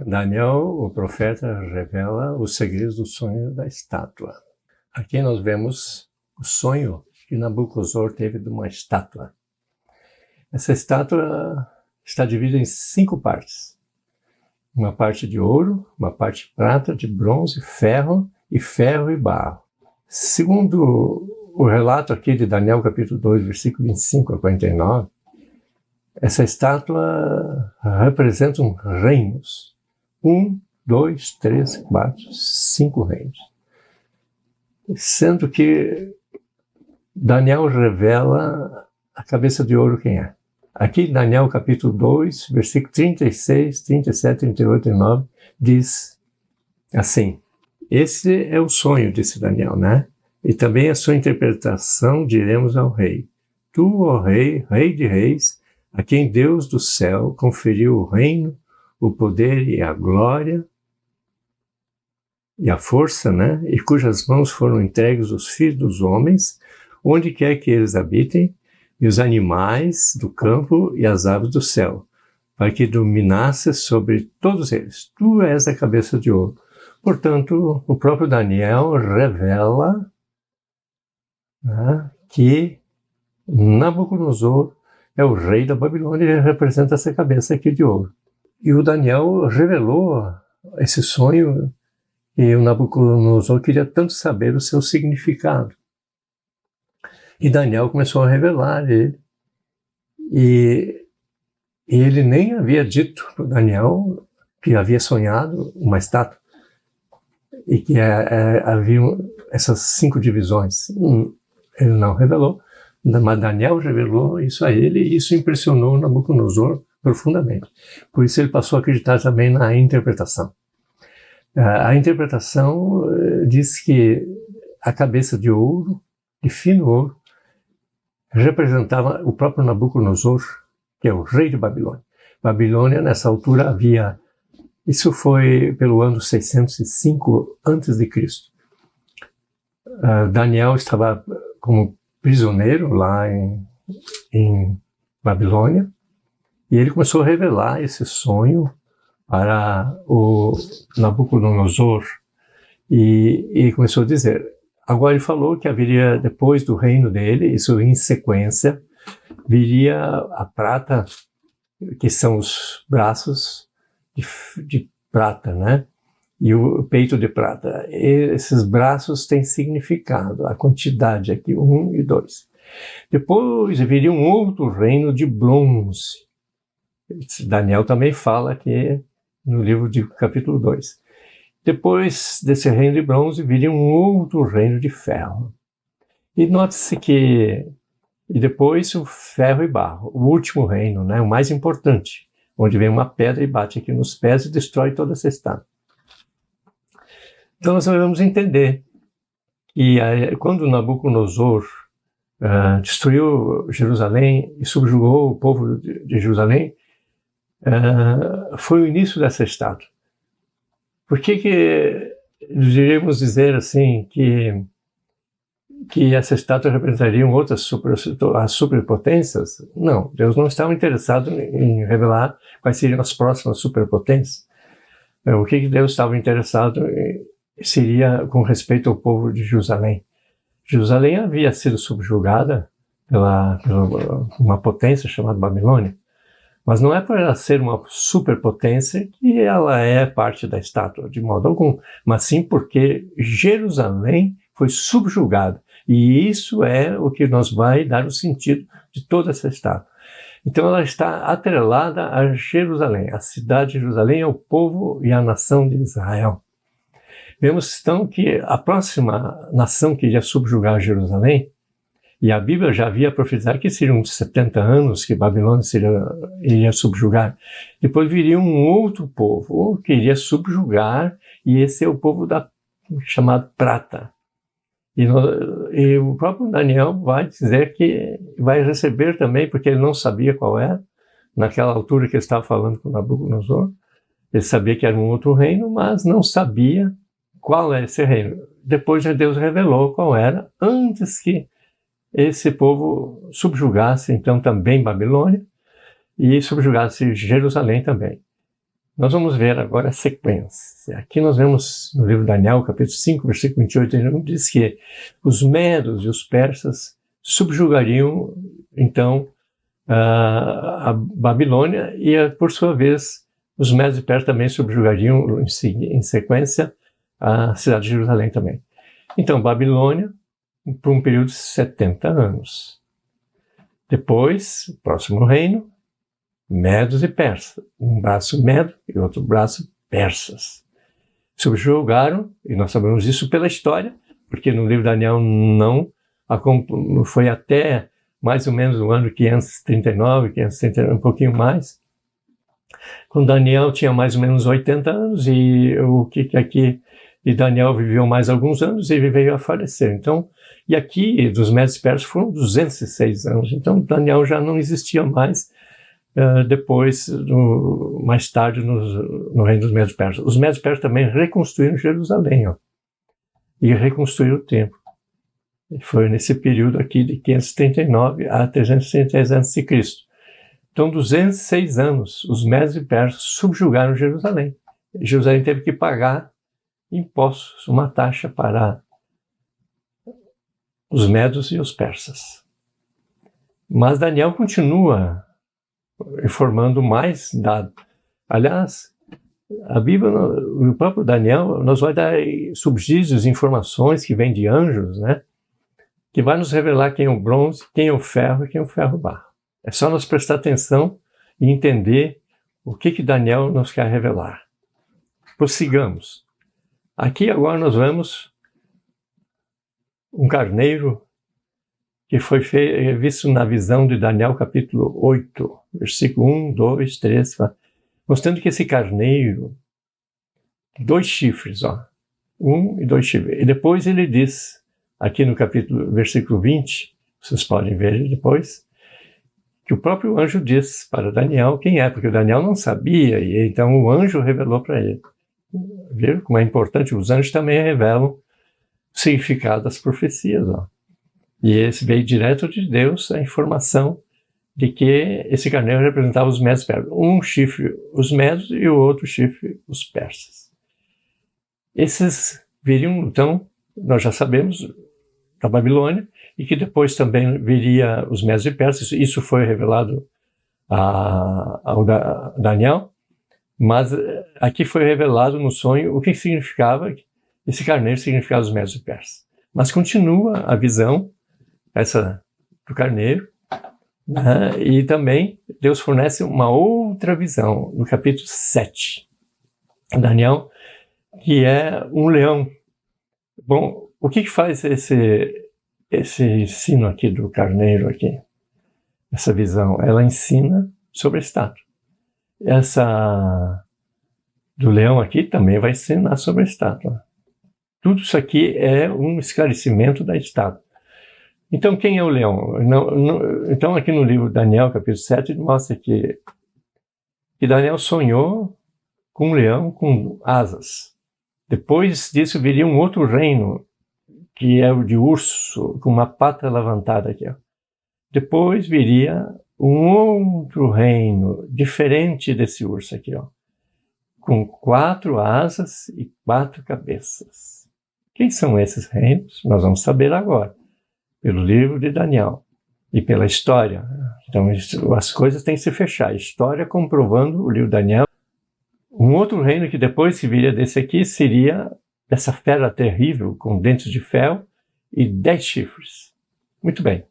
Daniel, o profeta, revela os segredos do sonho da estátua. Aqui nós vemos o sonho que Nabucodonosor teve de uma estátua. Essa estátua está dividida em 5 partes. Uma parte de ouro, uma parte de prata, de bronze, ferro e barro. Segundo o relato aqui de Daniel capítulo 2, versículo 25 a 49, essa estátua representa reinos. 1, 2, 3, 4, 5 reinos. Sendo que Daniel revela a cabeça de ouro quem é. Aqui Daniel capítulo 2, versículo 36, 37, 38 e 39, diz assim: esse é o sonho, disse Daniel, né? E também a sua interpretação diremos ao rei. Tu, ó rei, rei de reis, a quem Deus do céu conferiu o reino, o poder e a glória e a força, né? E cujas mãos foram entregues os filhos dos homens, onde quer que eles habitem, e os animais do campo e as aves do céu, para que dominasses sobre todos eles. Tu és a cabeça de ouro. Portanto, o próprio Daniel revela, né, que Nabucodonosor é o rei da Babilônia e representa essa cabeça aqui de ouro. E o Daniel revelou esse sonho e o Nabucodonosor queria tanto saber o seu significado. E Daniel começou a revelar ele. E ele nem havia dito para Daniel que havia sonhado uma estátua e que havia essas 5 divisões. Ele não revelou, mas Daniel revelou isso a ele e isso impressionou Nabucodonosor profundamente. Por isso ele passou a acreditar também na interpretação. A interpretação diz que a cabeça de ouro, de fino ouro, representava o próprio Nabucodonosor, que é o rei de Babilônia. Babilônia, nessa altura, havia... Isso foi pelo ano 605 a.C. Daniel estava como prisioneiro lá em Babilônia, e ele começou a revelar esse sonho para o Nabucodonosor, e começou a dizer... Agora ele falou que haveria, depois do reino dele, isso em sequência, viria a prata, que são os braços de prata, né? E o peito de prata. E esses braços têm significado, a quantidade aqui, 1 e 2. Depois viria um outro reino de bronze. Daniel também fala aqui no livro de capítulo 2. Depois desse reino de bronze, viria um outro reino de ferro. E note-se que... E depois o ferro e barro, o último reino, né, o mais importante, onde vem uma pedra e bate aqui nos pés e destrói toda essa estátua. Então nós vamos entender que quando Nabucodonosor destruiu Jerusalém e subjugou o povo de Jerusalém, foi o início dessa estátua. Por que diríamos dizer assim que essa estátua representaria outras superpotências? Não, Deus não estava interessado em revelar quais seriam as próximas superpotências. O que Deus estava interessado seria com respeito ao povo de Jerusalém. Jerusalém havia sido subjugada pela uma potência chamada Babilônia. Mas não é por ela ser uma superpotência que ela é parte da estátua, de modo algum. Mas sim porque Jerusalém foi subjugada. E isso é o que nos vai dar o sentido de toda essa estátua. Então ela está atrelada a Jerusalém. A cidade de Jerusalém é o povo e a nação de Israel. Vemos então que a próxima nação que iria subjugar Jerusalém, e a Bíblia já havia profetizado que seriam 70 anos que Babilônia iria subjugar. Depois viria um outro povo que iria subjugar, e esse é o povo chamado prata. E o próprio Daniel vai dizer que vai receber também, porque ele não sabia qual era, naquela altura que ele estava falando com Nabucodonosor. Ele sabia que era um outro reino, mas não sabia qual era esse reino. Depois Deus revelou qual era, antes que esse povo subjugasse então também Babilônia e subjugasse Jerusalém também. Nós vamos ver agora a sequência. Aqui nós vemos no livro de Daniel, capítulo 5, versículo 28, ele diz que os medos e os persas subjugariam, então, a Babilônia e, por sua vez, os medos e persas também subjugariam, em sequência, a cidade de Jerusalém também. Então, Babilônia, por um período de 70 anos. Depois, o próximo reino, medos e persas. Um braço medo e outro braço persas. Subjugaram, e nós sabemos isso pela história, porque no livro de Daniel não foi até mais ou menos o ano 539, 539, um pouquinho mais, quando Daniel tinha mais ou menos 80 anos, e Daniel viveu mais alguns anos e ele veio a falecer. Então, e aqui, dos medos e persas, foram 206 anos. Então, Daniel já não existia mais, depois, mais tarde, no reino dos medos e persas. Os medos e persas também reconstruíram Jerusalém, e reconstruíram o templo. E foi nesse período aqui de 539 a 333 a.C. Então, 206 anos, os medos e persas subjugaram Jerusalém. Jerusalém teve que pagar impostos, uma taxa para os medos e os persas. Mas Daniel continua informando mais dados. Aliás, a Bíblia, o próprio Daniel, nos vai dar subsídios, informações que vêm de anjos, né? Que vai nos revelar quem é o bronze, quem é o ferro e quem é o ferro-barro. É só nós prestar atenção e entender o que Daniel nos quer revelar. Prossigamos. Aqui agora nós vemos um carneiro que foi visto na visão de Daniel capítulo 8, versículo 1, 2, 3, mostrando que esse carneiro, 2 chifres, 1 e 2 chifres. E depois ele diz, aqui no versículo 20, vocês podem ver depois, que o próprio anjo diz para Daniel quem é, porque o Daniel não sabia, e então o anjo revelou para ele. Viram como é importante? Os anjos também revelam o significado das profecias. E esse veio direto de Deus, a informação de que esse carneiro representava os medos e persas. Um chifre os medos e o outro chifre os persas. Esses viriam, então, nós já sabemos, da Babilônia, e que depois também viria os medos e persas. Isso foi revelado ao Daniel, mas aqui foi revelado no sonho o que significava, esse carneiro significava os medos e persas. Mas continua a visão, essa do carneiro, né? E também Deus fornece uma outra visão, no capítulo 7, Daniel, que é um leão. Bom, o que faz esse ensino aqui do carneiro aqui? Essa visão, ela ensina sobre a estátua. Essa do leão aqui também vai ensinar sobre a estátua. Tudo isso aqui é um esclarecimento da estátua. Então, quem é o leão? Então, aqui no livro de Daniel, capítulo 7, mostra que Daniel sonhou com um leão com asas. Depois disso viria um outro reino, que é o de urso, com uma pata levantada aqui. Depois viria um outro reino, diferente desse urso aqui, com 4 asas e 4 cabeças. Quem são esses reinos? Nós vamos saber agora, pelo livro de Daniel e pela história. Então, as coisas têm que se fechar. A história comprovando o livro de Daniel. Um outro reino que depois que viria desse aqui seria essa fera terrível com dentes de ferro e 10 chifres. Muito bem.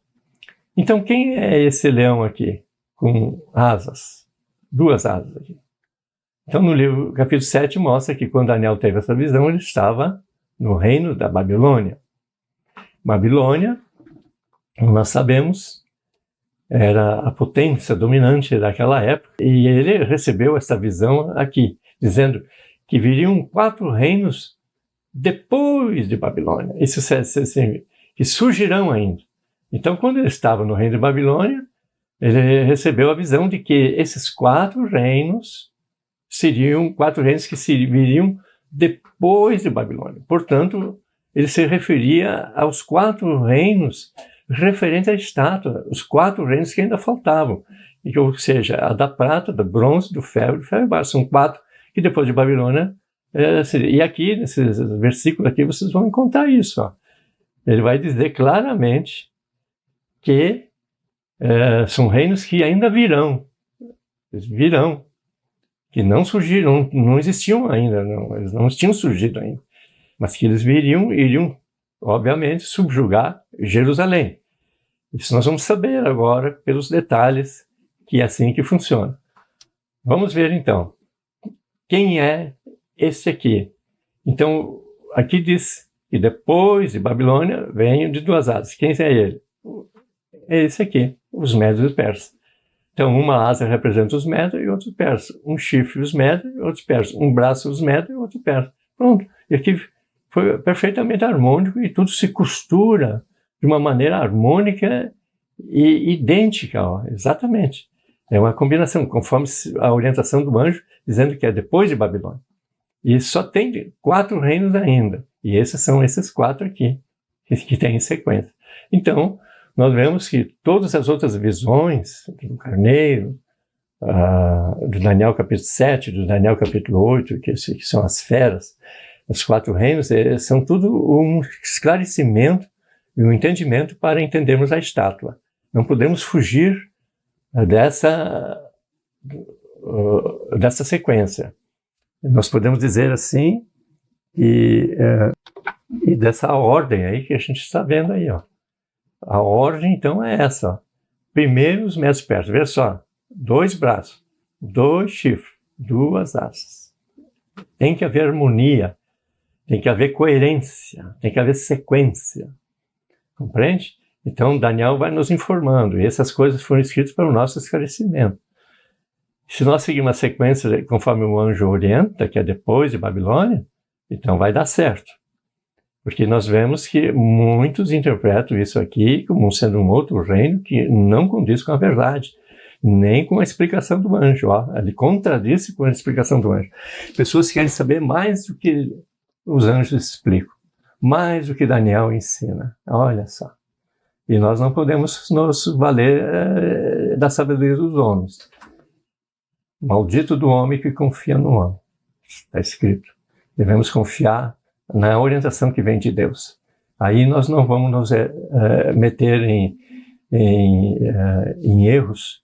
Então, quem é esse leão aqui com asas? 2 asas aqui. Então, no livro, capítulo 7, mostra que quando Daniel teve essa visão, ele estava no reino da Babilônia. Babilônia, como nós sabemos, era a potência dominante daquela época, e ele recebeu essa visão aqui, dizendo que viriam 4 reinos depois de Babilônia, isso que surgirão ainda. Então, quando ele estava no reino de Babilônia, ele recebeu a visão de que esses 4 reinos seriam 4 reinos que viriam depois de Babilônia. Portanto, ele se referia aos 4 reinos referentes à estátua, os 4 reinos que ainda faltavam, ou seja, a da prata, do bronze, do ferro e do ferro-barro. São 4 que depois de Babilônia e aqui, nesse versículo aqui, vocês vão encontrar isso. Ó. Ele vai dizer claramente que são reinos que ainda virão. Eles virão. Que não surgiram, não existiam ainda, eles não tinham surgido ainda. Mas que eles iriam, obviamente, subjugar Jerusalém. Isso nós vamos saber agora pelos detalhes, que é assim que funciona. Vamos ver então. Quem é esse aqui? Então, aqui diz que depois de Babilônia vem de duas asas. Quem é ele? É esse aqui, os Médios e os Persas. Então, uma asa representa os Médios e outros persas. Um chifre os Médios e outros persas. Um braço os Médios e outros persas. Pronto. E aqui foi perfeitamente harmônico e tudo se costura de uma maneira harmônica e idêntica. Ó. Exatamente. É uma combinação, conforme a orientação do anjo, dizendo que é depois de Babilônia. E só tem 4 reinos ainda. E esses são esses 4 aqui, que tem em sequência. Então, nós vemos que todas as outras visões, do Carneiro, do Daniel capítulo 7, do Daniel capítulo 8, que são as feras, os 4 reinos, são tudo um esclarecimento e um entendimento para entendermos a estátua. Não podemos fugir dessa sequência. Nós podemos dizer assim, e dessa ordem aí que a gente está vendo aí, ó. A ordem, então, é essa. Ó. Primeiro, os Médios persas. Veja só, 2 braços, 2 chifres, 2 asas. Tem que haver harmonia, tem que haver coerência, tem que haver sequência. Compreende? Então, Daniel vai nos informando, e essas coisas foram escritas para o nosso esclarecimento. Se nós seguirmos a sequência conforme o anjo orienta, que é depois de Babilônia, então vai dar certo. Porque nós vemos que muitos interpretam isso aqui como sendo um outro reino que não condiz com a verdade, nem com a explicação do anjo. Ó. Ele contradiz com a explicação do anjo. Pessoas querem saber mais do que os anjos explicam, mais do que Daniel ensina. Olha só. E nós não podemos nos valer da sabedoria dos homens. Maldito do homem que confia no homem. Está escrito. Devemos confiar na orientação que vem de Deus. Aí nós não vamos nos meter em erros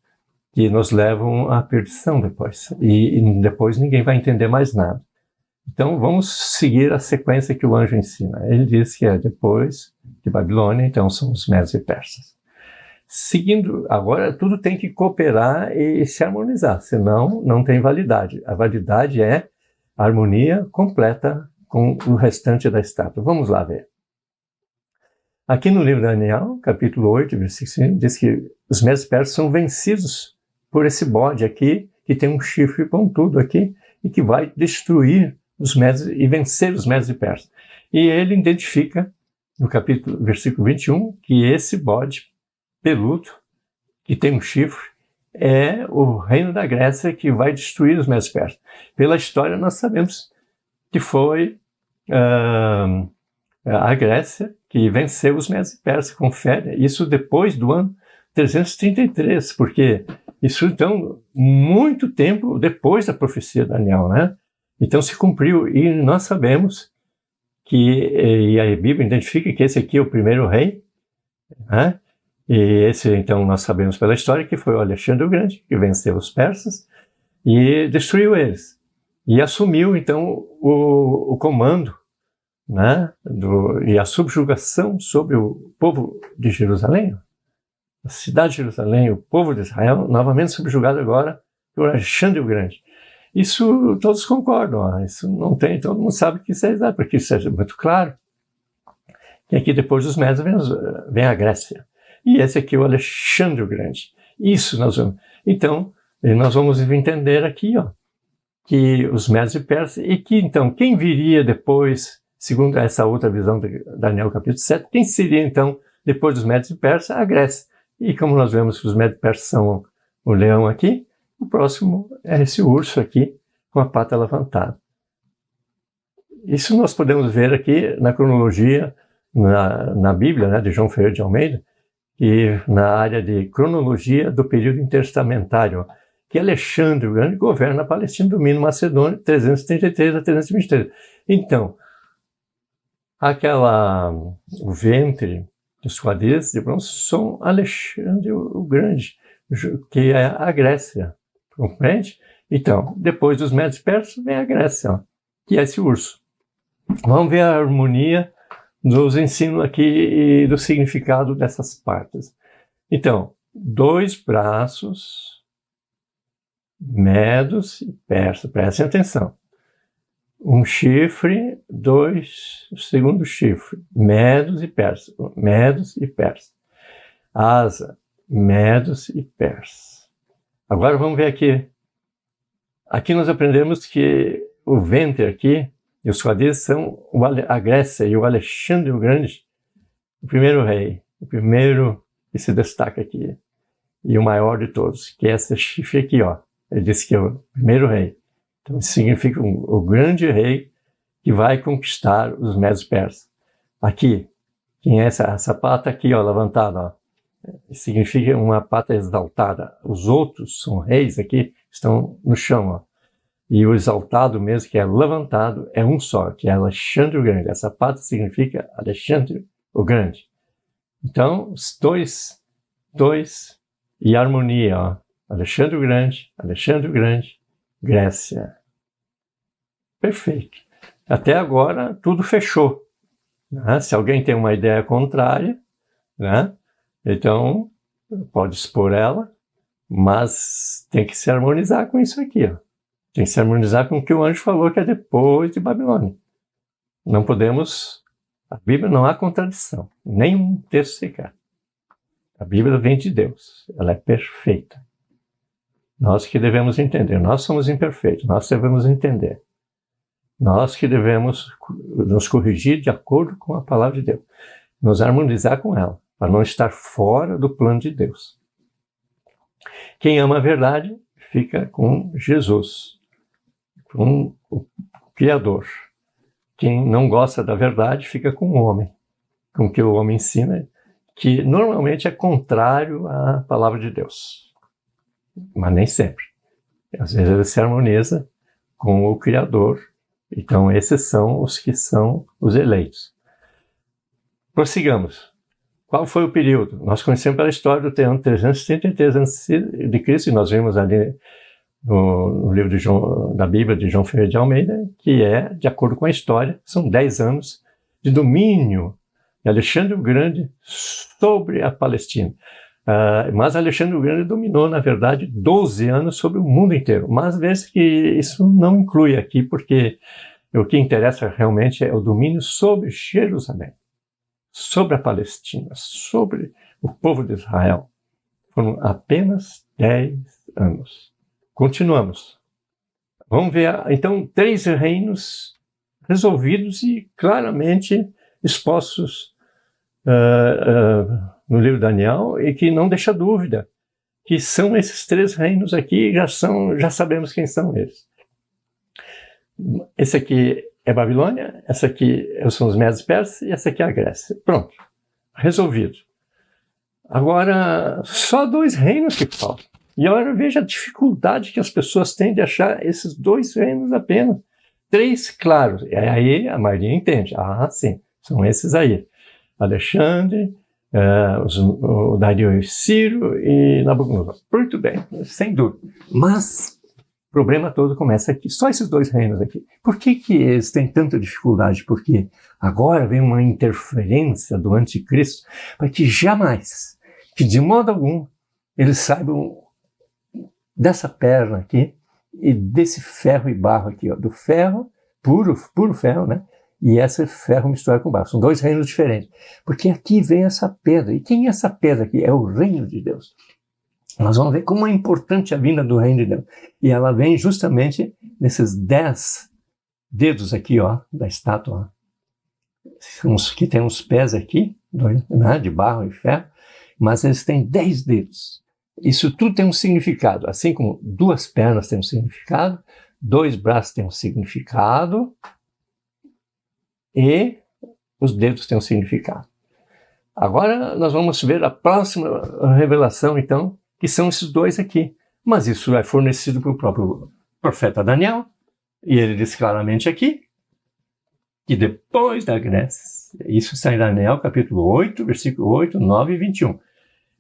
que nos levam à perdição depois. E depois ninguém vai entender mais nada. Então vamos seguir a sequência que o anjo ensina. Ele diz que é depois de Babilônia, então são os Médios e Persas. Seguindo, agora tudo tem que cooperar e se harmonizar, senão não tem validade. A validade é a harmonia completa com o restante da estátua. Vamos lá ver. Aqui no livro de Daniel, capítulo 8, versículo 5, diz que os Médios persas são vencidos por esse bode aqui, que tem um chifre pontudo aqui, e que vai destruir os Médios e vencer os Médios e persas. E ele identifica, no versículo 21, que esse bode peludo, que tem um chifre, é o reino da Grécia que vai destruir os Médios persas. Pela história nós sabemos que foi a Grécia que venceu os Médios e persas, confere, isso depois do ano 333, porque isso então muito tempo depois da profecia de Daniel, né? Então se cumpriu, e nós sabemos que, e a Bíblia identifica que esse aqui é o primeiro rei, né? E esse então nós sabemos pela história que foi o Alexandre o Grande, que venceu os persas e destruiu eles. E assumiu, então, o comando, né, e a subjugação sobre o povo de Jerusalém, a cidade de Jerusalém, o povo de Israel, novamente subjugado agora por Alexandre o Grande. Isso todos concordam, ó, isso não tem, todo mundo sabe que isso é exato, porque isso é muito claro. E aqui depois dos Médios vem a Grécia. E esse aqui é o Alexandre o Grande. Isso nós vamos. Então, nós vamos entender aqui, ó, que os Médios e persas, e que então, quem viria depois, segundo essa outra visão de Daniel capítulo 7, quem seria então, depois dos Médios e persas? A Grécia. E como nós vemos que os Médios e persas são o leão aqui, o próximo é esse urso aqui, com a pata levantada. Isso nós podemos ver aqui na cronologia, na Bíblia, né, de João Ferreira de Almeida, e na área de cronologia do período intertestamentário. que Alexandre o Grande governa a Palestina, domina Macedônia, 333 a 323. Então, o ventre dos quadris de bronze são Alexandre o Grande, que é a Grécia, compreende? Então, depois dos Medos Persas vem a Grécia, ó, que é esse urso. Vamos ver a harmonia dos ensinos aqui e do significado dessas partes. Então, 2 braços, Medos e Persas, prestem atenção. Um chifre, 2, segundo chifre, Medos e Persas, Medos e Persas. Asa, Medos e Persas. Agora vamos ver aqui. Aqui nós aprendemos que o ventre aqui e os quadris são a Grécia e o Alexandre o Grande, o primeiro rei, o primeiro que se destaca aqui, e o maior de todos, que é esse chifre aqui, ó. Ele disse que é o primeiro rei. Então significa o grande rei que vai conquistar os Medos Persas. Aqui, quem é essa pata aqui, ó, levantada, ó, significa uma pata exaltada. Os outros são reis aqui, estão no chão, ó. E o exaltado mesmo, que é levantado, é um só, que é Alexandre o Grande. Essa pata significa Alexandre o Grande. Então, os dois e harmonia, ó. Alexandre o Grande, Grécia. Perfeito. Até agora, tudo fechou, né? Se alguém tem uma ideia contrária, né? Então, pode expor ela, mas tem que se harmonizar com isso aqui, ó. Tem que se harmonizar com o que o anjo falou, que é depois de Babilônia. Não podemos... A Bíblia não há contradição, nenhum texto sequer. A Bíblia vem de Deus, ela é perfeita. Nós que devemos entender, nós somos imperfeitos, nós devemos entender. Nós que devemos nos corrigir de acordo com a palavra de Deus. Nos harmonizar com ela, para não estar fora do plano de Deus. Quem ama a verdade fica com Jesus, com o Criador. Quem não gosta da verdade fica com o homem, com o que o homem ensina, que normalmente é contrário à palavra de Deus. Mas nem sempre. Às vezes ele se harmoniza com o Criador. Então esses são os que são os eleitos. Prossigamos. Qual foi o período? Nós conhecemos pela história do ano 333 a.C., e nós vimos ali no livro da Bíblia de João Ferreira de Almeida, que é, de acordo com a história, são 10 anos de domínio de Alexandre o Grande sobre a Palestina. Mas Alexandre o Grande dominou, na verdade, 12 anos sobre o mundo inteiro. Mas veja que isso não inclui aqui, porque o que interessa realmente é o domínio sobre Jerusalém, sobre a Palestina, sobre o povo de Israel. Foram apenas 10 anos. Continuamos. Vamos ver, então, 3 reinos resolvidos e claramente expostos no livro de Daniel, e que não deixa dúvida que são esses 3 reinos aqui, já sabemos quem são eles. Esse aqui é Babilônia, essa aqui são os Medos Persas e essa aqui é a Grécia. Pronto, resolvido. Agora, só 2 reinos que faltam. E agora veja a dificuldade que as pessoas têm de achar esses 2 reinos apenas. 3, claro, aí a maioria entende. Ah, sim, são esses aí. Alexandre, o Dario e Ciro e Nabucodonosor. Muito bem, sem dúvida. Mas o problema todo começa aqui. Só esses 2 reinos aqui. Por que eles têm tanta dificuldade? Porque agora vem uma interferência do anticristo para que jamais, que de modo algum, eles saibam dessa perna aqui e desse ferro e barro aqui, ó, do ferro, puro ferro, né? E esse ferro misturado com barro. São 2 reinos diferentes. Porque aqui vem essa pedra. E quem é essa pedra aqui? É o reino de Deus. Nós vamos ver como é importante a vinda do reino de Deus. E ela vem justamente nesses 10 dedos aqui, ó, da estátua. Que tem uns pés aqui, né, de barro e ferro, mas eles têm 10 dedos. Isso tudo tem um significado. Assim como 2 pernas têm um significado, 2 braços têm um significado, e os dedos têm um significado. Agora nós vamos ver a próxima revelação, então, que são esses 2 aqui. Mas isso é fornecido pelo próprio profeta Daniel, e ele diz claramente aqui, que depois da Grécia, isso está em Daniel capítulo 8, versículo 8, 9 e 21,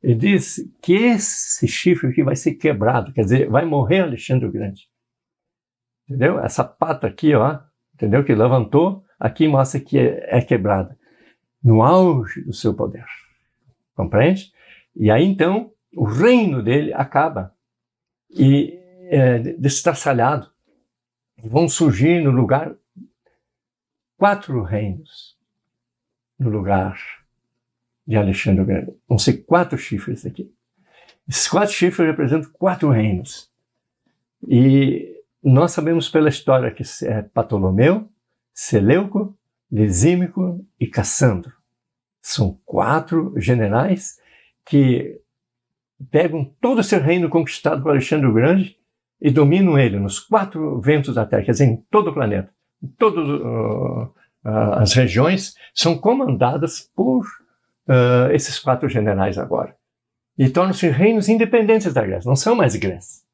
ele diz que esse chifre aqui vai ser quebrado, quer dizer, vai morrer Alexandre o Grande. Entendeu? Essa pata aqui, ó, entendeu? Que levantou, aqui mostra que é quebrada. No auge do seu poder. Compreende? E aí, então, o reino dele acaba. E destraçalhado. Vão surgir no lugar 4 reinos. No lugar de Alexandre o Grande. Vão ser 4 chifres aqui. Esses 4 chifres representam 4 reinos. E nós sabemos pela história que é Ptolomeu, Seleuco, Lisímaco e Cassandro. São 4 generais que pegam todo esse reino conquistado por Alexandre o Grande e dominam ele nos 4 ventos da Terra, quer dizer, em todo o planeta. Todas as regiões são comandadas por esses 4 generais agora. E tornam-se reinos independentes da Grécia, não são mais Grécia.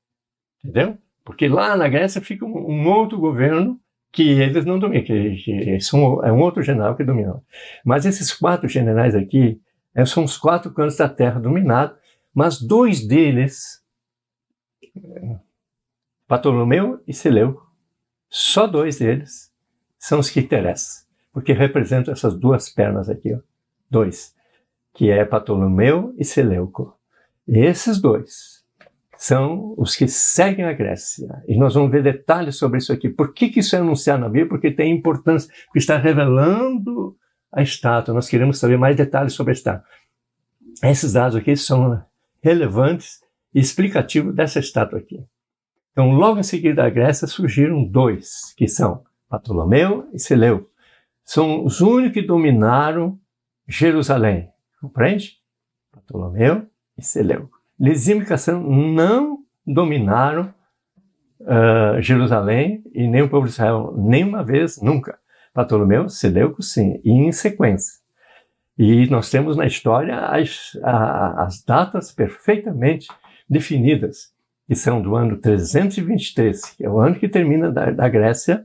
Entendeu? Porque lá na Grécia fica um outro governo que eles não dominam, é um outro general que domina. Mas esses 4 generais aqui são os 4 cantos da terra dominados, mas 2 deles, Ptolomeu e Seleuco, só 2 deles são os que interessam, porque representam essas 2 pernas aqui, ó, 2, que é Ptolomeu e Seleuco. E esses 2 são os que seguem a Grécia. E nós vamos ver detalhes sobre isso aqui. Por que isso é anunciado na Bíblia? Porque tem importância, porque está revelando a estátua. Nós queremos saber mais detalhes sobre a estátua. Esses dados aqui são relevantes e explicativos dessa estátua aqui. Então, logo em seguida da Grécia, surgiram 2, que são Ptolomeu e Seleuco. São os únicos que dominaram Jerusalém. Compreende? Ptolomeu e Seleuco. Lisímaco e Cassandro não dominaram Jerusalém e nem o povo de Israel nenhuma vez, nunca. Ptolomeu, Seleuco, sim, e em sequência. E nós temos na história as datas perfeitamente definidas, que são do ano 323, que é o ano que termina da Grécia.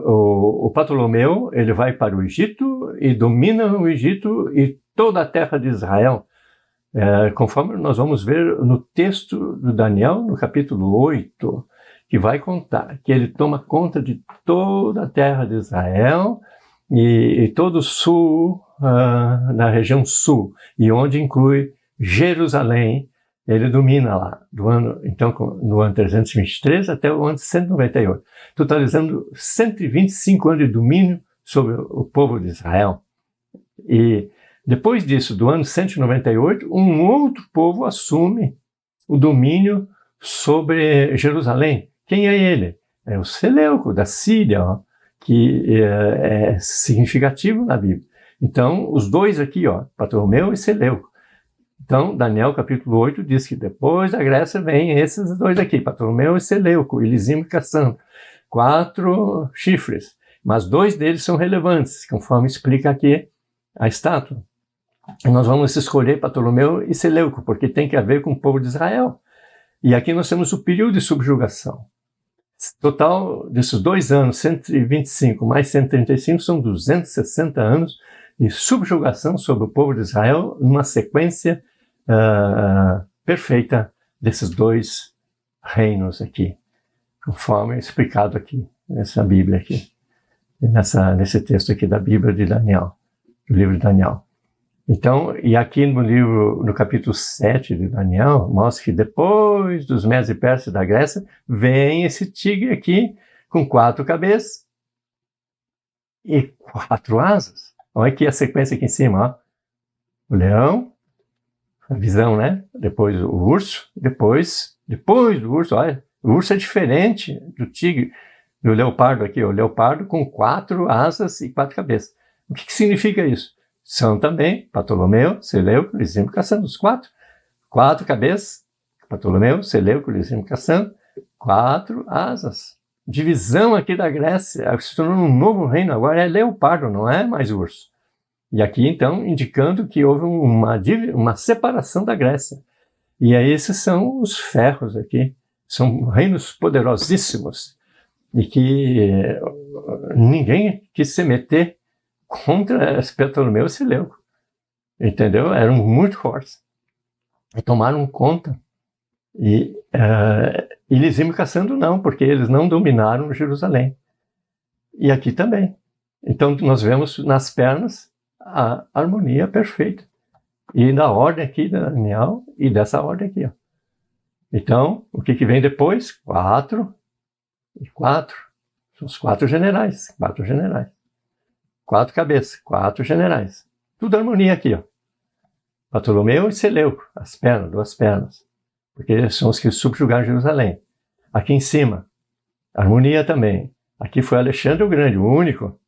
O Ptolomeu, ele vai para o Egito e domina o Egito e toda a terra de Israel. Conforme nós vamos ver no texto do Daniel, no capítulo 8, que vai contar que ele toma conta de toda a terra de Israel e todo o sul, na região sul, e onde inclui Jerusalém, ele domina lá, então, no ano 323 até o ano 198, totalizando 125 anos de domínio sobre o povo de Israel. E depois disso, do ano 198, um outro povo assume o domínio sobre Jerusalém. Quem é ele? É o Seleuco, da Síria, ó, que é significativo na Bíblia. Então, os 2 aqui, ó, Ptolomeu e Seleuco. Então, Daniel capítulo 8 diz que depois da Grécia vem esses 2 aqui, Ptolomeu e Seleuco, e Lisímaco e Cassandro. 4 chifres, mas 2 deles são relevantes, conforme explica aqui a estátua. E nós vamos escolher Ptolomeu e Seleuco, porque tem que ver com o povo de Israel. E aqui nós temos o período de subjugação. Total desses 2 anos, 125 mais 135, são 260 anos de subjugação sobre o povo de Israel, numa sequência perfeita desses 2 reinos aqui, conforme explicado aqui, nessa Bíblia aqui, nesse texto aqui da Bíblia de Daniel, do livro de Daniel. Então, e aqui no capítulo 7 de Daniel, mostra que depois dos Medos e Persas da Grécia, vem esse tigre aqui com 4 cabeças e 4 asas. Olha aqui a sequência aqui em cima, ó. O leão, a visão, né? Depois o urso, depois do urso, olha, o urso é diferente do tigre, do leopardo aqui, o leopardo com 4 asas e 4 cabeças. O que significa isso? São também Ptolomeu, Seleuco, Lisímaco e Cassandro, os 4. 4 cabeças, Ptolomeu, Seleuco, Lisímaco e Cassandro, 4 asas. Divisão aqui da Grécia, se tornou um novo reino, agora é leopardo, não é mais urso. E aqui, então, indicando que houve uma separação da Grécia. E aí esses são os ferros aqui, são reinos poderosíssimos, e que ninguém quis se meter contra Ptolomeu e Seleuco, entendeu? Eram muito fortes, e tomaram conta, e eles iam caçando não, porque eles não dominaram Jerusalém. E aqui também. Então nós vemos nas pernas a harmonia perfeita. E da ordem aqui da lineal e dessa ordem aqui. Ó. Então, o que vem depois? 4 e 4. São os 4 generais. 4 generais. 4 cabeças. 4 generais. Tudo harmonia aqui. Ó. Ptolomeu e Seleuco. As pernas, 2 pernas. Porque eles são os que subjugaram Jerusalém. Aqui em cima, harmonia também. Aqui foi Alexandre o Grande, o único.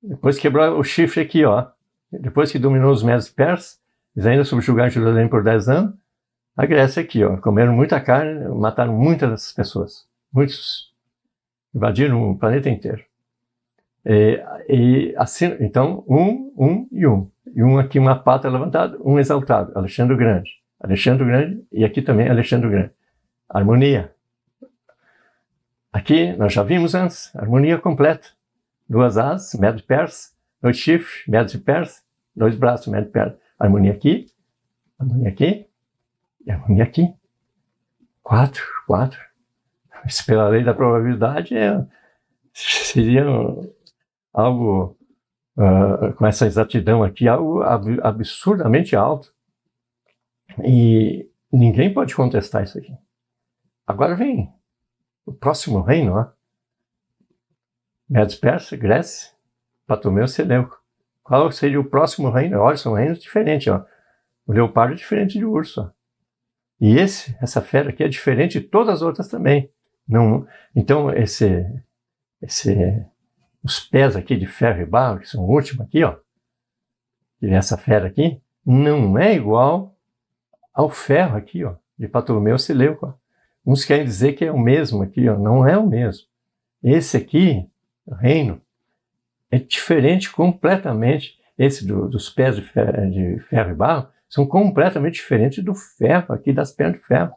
Depois quebrou o chifre aqui, ó. Depois que dominou os Medos persas, eles ainda subjugaram Jerusalém por 10 anos. A Grécia aqui, ó. Comeram muita carne, mataram muitas pessoas. Muitos. Invadiram o planeta inteiro. E assim, então, um. E um aqui, uma pata levantada, um exaltado. Alexandre o Grande. Alexandre o Grande e aqui também Alexandre o Grande. Harmonia. Aqui, nós já vimos antes, harmonia completa. 2 asas, Medo persa, 2 chifres, Medo persa, 2 braços, Medo persa. Harmonia aqui e harmonia aqui. 4. Isso, pela lei da probabilidade, seria algo, com essa exatidão aqui, algo absurdamente alto. E ninguém pode contestar isso aqui. Agora vem o próximo reino, ó. Medos persas, Grécia, Ptolomeu e Seleuco. Qual seria o próximo reino? Olha, são reinos diferentes, ó. O leopardo é diferente do urso, ó. E essa fera aqui é diferente de todas as outras também. Não, então, os pés aqui de ferro e barro, que são o último aqui, ó. E essa fera aqui, não é igual ao ferro aqui, ó, de Ptolomeu e Seleuco, ó. Uns querem dizer que é o mesmo aqui, ó. Não é o mesmo. Esse aqui, o reino, é diferente completamente. Esse dos pés de ferro e barro são completamente diferentes do ferro aqui, das pernas de ferro.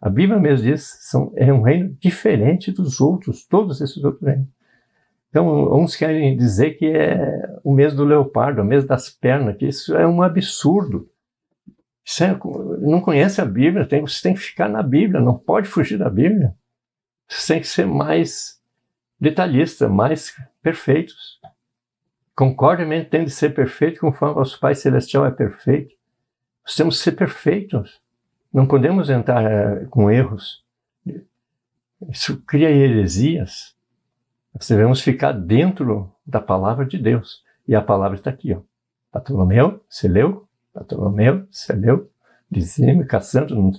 A Bíblia mesmo diz, é um reino diferente dos outros, todos esses outros reinos. Então, uns querem dizer que é o mesmo do leopardo, o mesmo das pernas, que isso é um absurdo. Não conhece a Bíblia, você tem que ficar na Bíblia, não pode fugir da Bíblia. Você tem que ser mais detalhista, mais perfeitos. Concordemente tem de ser perfeito conforme o vosso Pai Celestial é perfeito. Nós temos que ser perfeitos. Não podemos entrar com erros. Isso cria heresias. Nós devemos ficar dentro da palavra de Deus. E a palavra está aqui, ó. Ptolomeu, Seleuco, Lisímio, Cassandro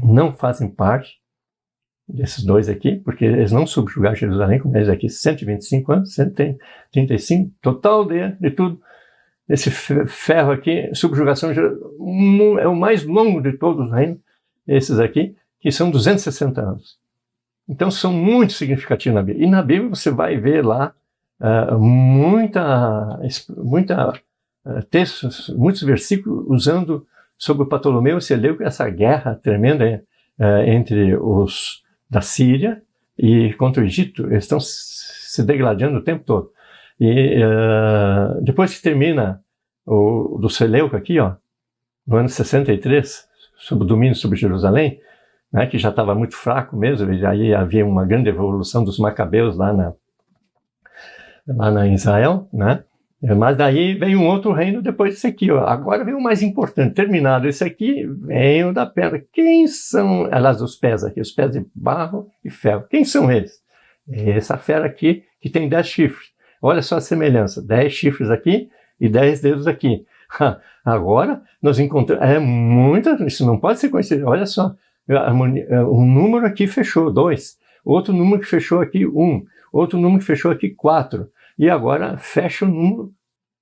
não fazem parte desses 2 aqui, porque eles não subjugaram Jerusalém, como eles aqui, 125 anos, 135, total de tudo. Esse ferro aqui, subjugação, é o mais longo de todos os reinos, esses aqui, que são 260 anos. Então são muito significativos na Bíblia. E na Bíblia você vai ver lá textos, muitos versículos usando sobre o Ptolomeu e Seleuco, essa guerra tremenda entre os da Síria e contra o Egito. Eles estão se degladiando o tempo todo. E depois que termina o do Seleuco aqui, ó, no ano 63, sob o domínio sobre Jerusalém, né, que já estava muito fraco mesmo, e aí havia uma grande evolução dos macabeus lá na Israel, né? Mas daí vem um outro reino depois desse aqui, ó. Agora vem o mais importante. Terminado esse aqui, vem o da pedra. Quem são, aliás, os pés aqui? Os pés de barro e ferro. Quem são eles? Essa fera aqui, que tem 10 chifres. Olha só a semelhança. 10 chifres aqui e 10 dedos aqui. Agora, nós encontramos... Isso não pode ser coincidência. Olha só. Um número aqui fechou, 2. Outro número que fechou aqui, 1. Outro número que fechou aqui, 4. E agora fecha o número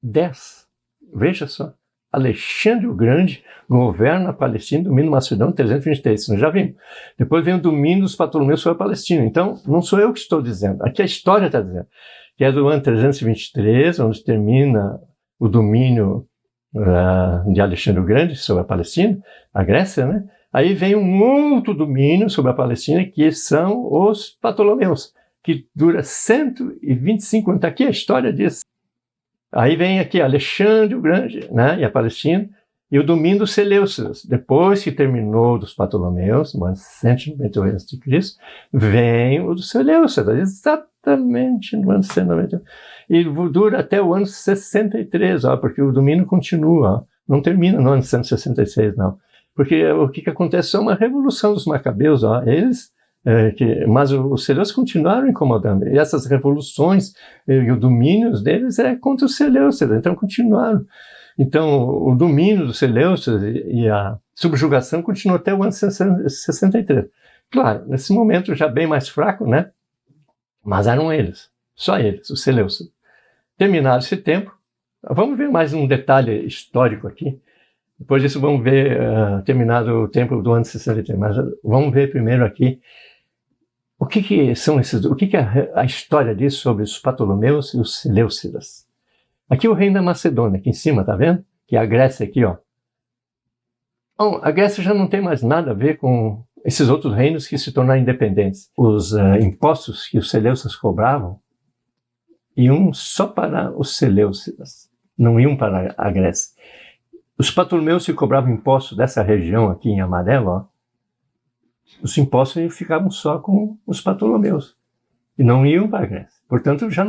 10. Veja só. Alexandre o Grande governa a Palestina, domina Macedônia, 323. Nós já vimos. Depois vem o domínio dos Ptolomeus sobre a Palestina. Então, não sou eu que estou dizendo. Aqui a história está dizendo. Que é do ano 323, onde termina o domínio de Alexandre o Grande sobre a Palestina, a Grécia, né? Aí vem um outro domínio sobre a Palestina, que são os Ptolomeus, que dura 125 anos. Está aqui a história disso. Aí vem aqui Alexandre o Grande, né? E a Palestina, e o domínio dos Seleucidas. Depois que terminou dos Ptolomeus, no ano 198 a.C., vem o dos Seleucidas, exatamente no ano 198. E dura até o ano 63, ó, porque o domínio continua, ó, não termina no ano 166, não. Porque o que acontece é uma revolução dos Macabeus, ó, mas os Seleucidas continuaram incomodando, e essas revoluções e os domínios deles é contra os Seleucidas, então continuaram. Então, o domínio dos Seleucidas e a subjugação continuou até o ano 63. Claro, nesse momento já bem mais fraco, né? Mas eram eles, só eles, os Seleucidas. Terminado esse tempo, vamos ver mais um detalhe histórico aqui. Depois disso vamos ver, terminado o tempo do ano 63, mas vamos ver primeiro aqui o que são esses, o que é a história disso sobre os Ptolomeus e os Seleucidas. Aqui o reino da Macedônia, aqui em cima, tá vendo? Que é a Grécia aqui, ó. Bom, a Grécia já não tem mais nada a ver com esses outros reinos que se tornaram independentes. Os impostos que os Seleucidas cobravam iam só para os Seleucidas, não iam para a Grécia. Os Ptolomeus que cobravam impostos dessa região aqui em amarelo, ó, os impostos ficavam só com os Ptolomeus e não iam para a Grécia. Portanto, já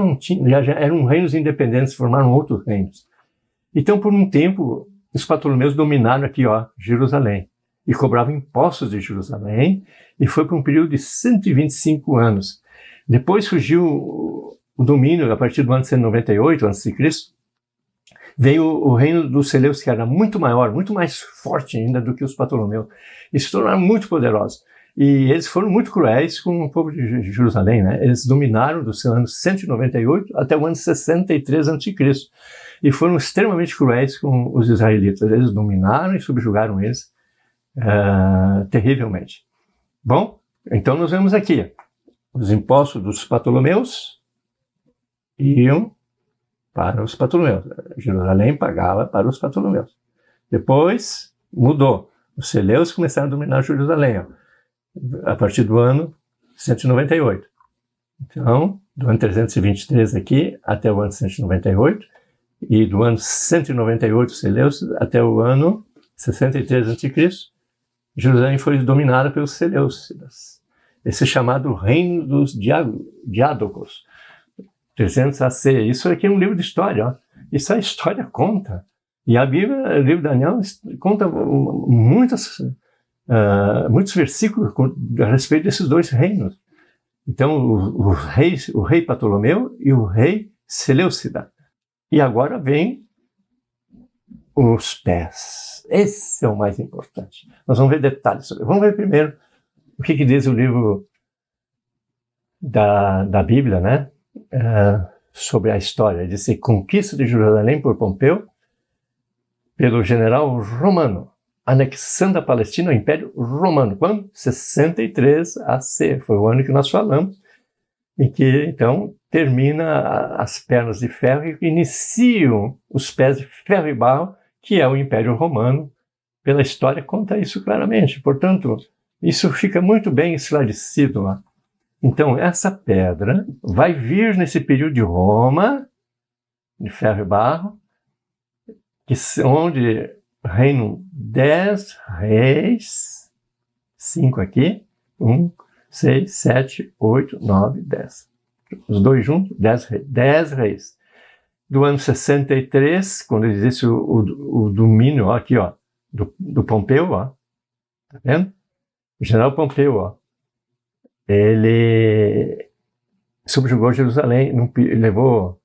eram reinos independentes, formaram outros reinos. Então, por um tempo, os Ptolomeus dominaram aqui, ó, Jerusalém, e cobravam impostos de Jerusalém, e foi por um período de 125 anos. Depois surgiu o domínio, a partir do ano 198 a.C., veio o reino dos Seleucidas, que era muito maior, muito mais forte ainda do que os Ptolomeus, e se tornaram muito poderosos. E eles foram muito cruéis com o povo de Jerusalém, né? Eles dominaram do ano 198 até o ano 63 a.C. E foram extremamente cruéis com os israelitas. Eles dominaram e subjugaram eles terrivelmente. Bom, então nós vemos aqui, os impostos dos Ptolomeus iam para os Ptolomeus. Jerusalém pagava para os Ptolomeus. Depois mudou. Os Seleucidas começaram a dominar Jerusalém, ó, a partir do ano 198. Então, do ano 323 aqui até o ano 198, e do ano 198 Seleucidas até o ano 63 a.C., Jerusalém foi dominada pelos Seleucidas. Esse chamado Reino dos Diádocos, 300 AC. Isso aqui é um livro de história, ó. Isso a história conta. E a Bíblia, o livro de Daniel, conta muitos versículos a respeito desses dois reinos. Então, o rei Ptolomeu e o rei Seleucida. E agora vem os pés. Esse é o mais importante. Nós vamos ver detalhes sobre. Vamos ver primeiro o que diz o livro da Bíblia, né? Sobre a história. Diz assim: conquista de Jerusalém por Pompeu, pelo general romano, anexando a Palestina ao Império Romano. Quando? 63 AC. Foi o ano que nós falamos, em que, então, termina as pernas de ferro e iniciam os pés de ferro e barro, que é o Império Romano. Pela história conta isso claramente. Portanto, isso fica muito bem esclarecido lá. Então, essa pedra vai vir nesse período de Roma, de ferro e barro, onde reinam 10 reis, 5 aqui, 1, 6, 7, 8, 9, 10. Os dois juntos, 10 reis. Do ano 63, quando existe o domínio, ó, aqui, ó, do Pompeu, ó, tá vendo? O general Pompeu, ó, ele subjugou Jerusalém, levou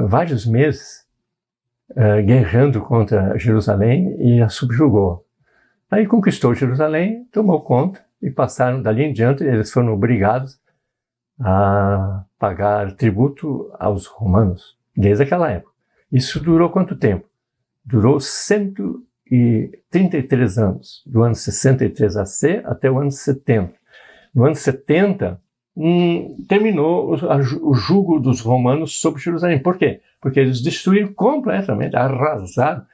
vários meses guerreando contra Jerusalém e a subjugou. Aí conquistou Jerusalém, tomou conta e passaram dali em diante, eles foram obrigados a pagar tributo aos romanos, desde aquela época. Isso durou quanto tempo? Durou 133 anos, do ano 63 AC até o ano 70. No ano 70, terminou o jugo dos romanos sobre Jerusalém. Por quê? Porque eles destruíram completamente, arrasaram,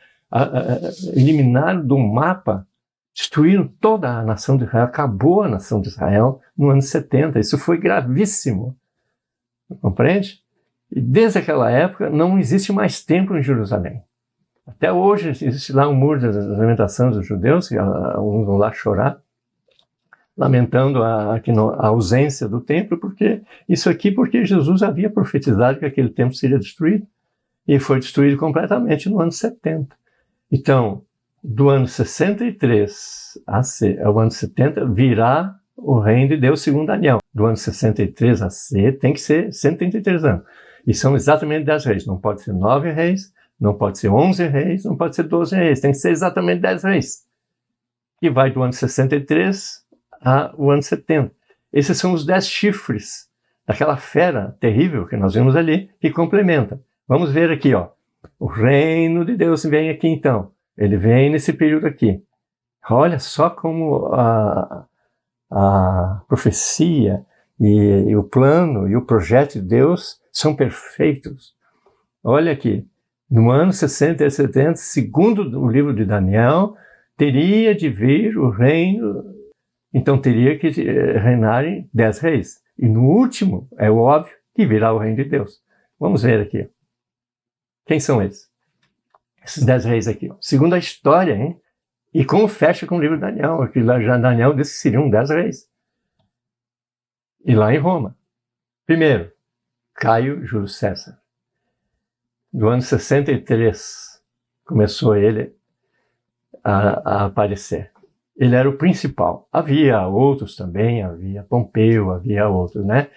eliminaram do mapa, destruíram toda a nação de Israel, acabou a nação de Israel no ano 70. Isso foi gravíssimo. Compreende? E desde aquela época não existe mais templo em Jerusalém. Até hoje existe lá um muro das lamentações dos judeus, que alguns vão lá chorar, lamentando a ausência do templo, porque Jesus havia profetizado que aquele templo seria destruído, e foi destruído completamente no ano 70. Então, do ano 63 ao ano 70, virá o reino de Deus segundo Daniel. Do ano 63 a C, tem que ser 133 anos. E são exatamente 10 reis. Não pode ser 9 reis, não pode ser 11 reis, não pode ser 12 reis. Tem que ser exatamente 10 reis. Que vai do ano 63 ao ano 70. Esses são os 10 chifres daquela fera terrível que nós vimos ali, que complementa. Vamos ver aqui, ó. O reino de Deus vem aqui então. Ele vem nesse período aqui. Olha só como a profecia e o plano e o projeto de Deus são perfeitos. Olha aqui. No ano 60 e 70, segundo o livro de Daniel, teria de vir o reino, então teria que reinarem 10 reis. E no último, é óbvio, que virá o reino de Deus. Vamos ver aqui. Quem são eles? Esses 10 reis aqui. Ó. Segundo a história, hein? E como fecha com o livro de Daniel, que lá já Daniel disse que seriam 10 reis. E lá em Roma. Primeiro, Caio Júlio César. Do ano 63, começou ele a aparecer. Ele era o principal. Havia outros também, havia Pompeu, havia outros, né?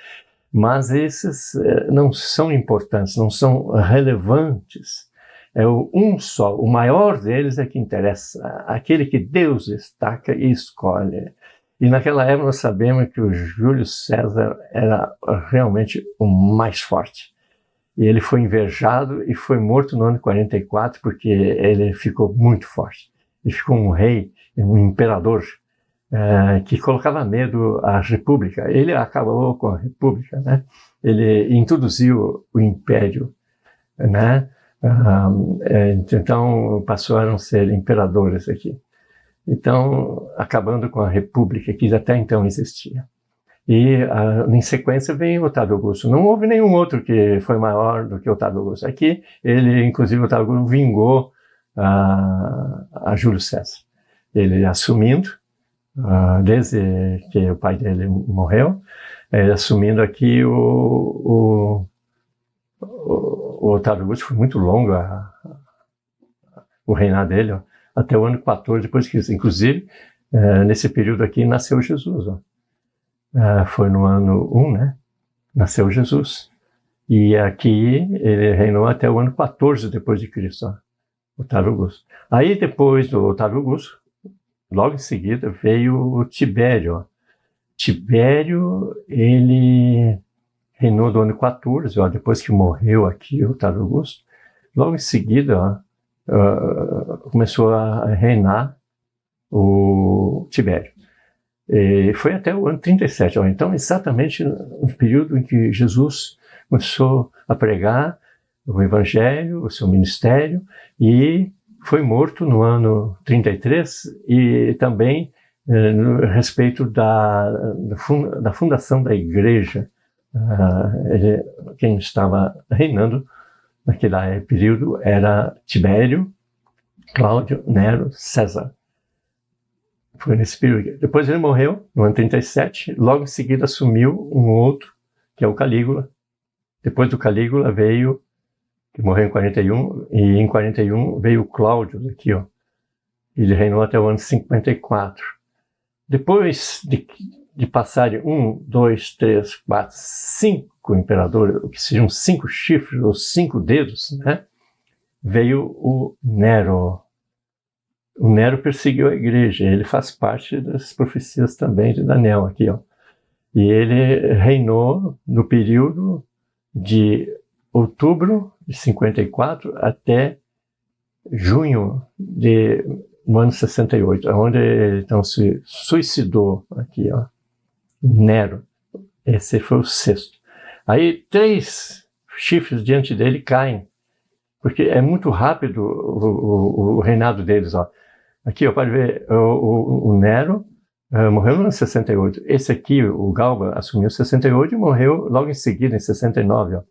Mas esses não são importantes, não são relevantes. É um só, o maior deles é que interessa, aquele que Deus destaca e escolhe. E naquela época nós sabemos que o Júlio César era realmente o mais forte. E ele foi invejado e foi morto no ano 44 porque ele ficou muito forte. Ele ficou um rei, um imperador, que colocava medo à república. Ele acabou com a república, né? Ele introduziu o império, né? Então passaram a ser imperadores aqui. Então, acabando com a república que até então existia. E em sequência vem Otávio Augusto. Não houve nenhum outro que foi maior do que Otávio Augusto. Aqui, inclusive, Otávio Augusto vingou a Júlio César. Ele assumindo, desde que o pai dele morreu, assumindo aqui o Otávio Augusto. Foi muito longo o reinado dele, ó, até o ano 14 depois de Cristo. Inclusive, nesse período aqui, nasceu Jesus, ó. Foi no ano 1, né? Nasceu Jesus. E aqui ele reinou até o ano 14 depois de Cristo, ó, Otávio Augusto. Aí depois do Otávio Augusto, logo em seguida, veio o Tibério. Ó. Tibério, ele reinou do ano 14, ó, depois que morreu aqui o Otávio Augusto. Logo em seguida, ó, começou a reinar o Tibério. E foi até o ano 37, ó. Então exatamente no período em que Jesus começou a pregar o Evangelho, o seu ministério, e foi morto no ano 33, e também no respeito da fundação da igreja. Quem estava reinando naquele período era Tibério, Cláudio, Nero, César. Foi nesse período. Depois ele morreu, no ano 37, logo em seguida assumiu um outro, que é o Calígula. Depois do Calígula veio, que morreu em 41, e em 41 veio o Cláudio, aqui, ó. Ele reinou até o ano 54. Depois de passarem 1, 2, 3, 4, 5 imperadores, o que seriam 5 chifres, ou 5 dedos, né? Veio o Nero. O Nero perseguiu a igreja, ele faz parte das profecias também de Daniel aqui, ó. E ele reinou no período de outubro de 54 até junho do ano 68, onde ele então se suicidou aqui, ó. Nero. Esse foi o sexto. Aí 3 chifres diante dele caem, porque é muito rápido o reinado deles. Ó. Aqui, ó, pode ver, o Nero morreu no ano 68. Esse aqui, o Galba, assumiu em 68 e morreu logo em seguida, em 69. Ó.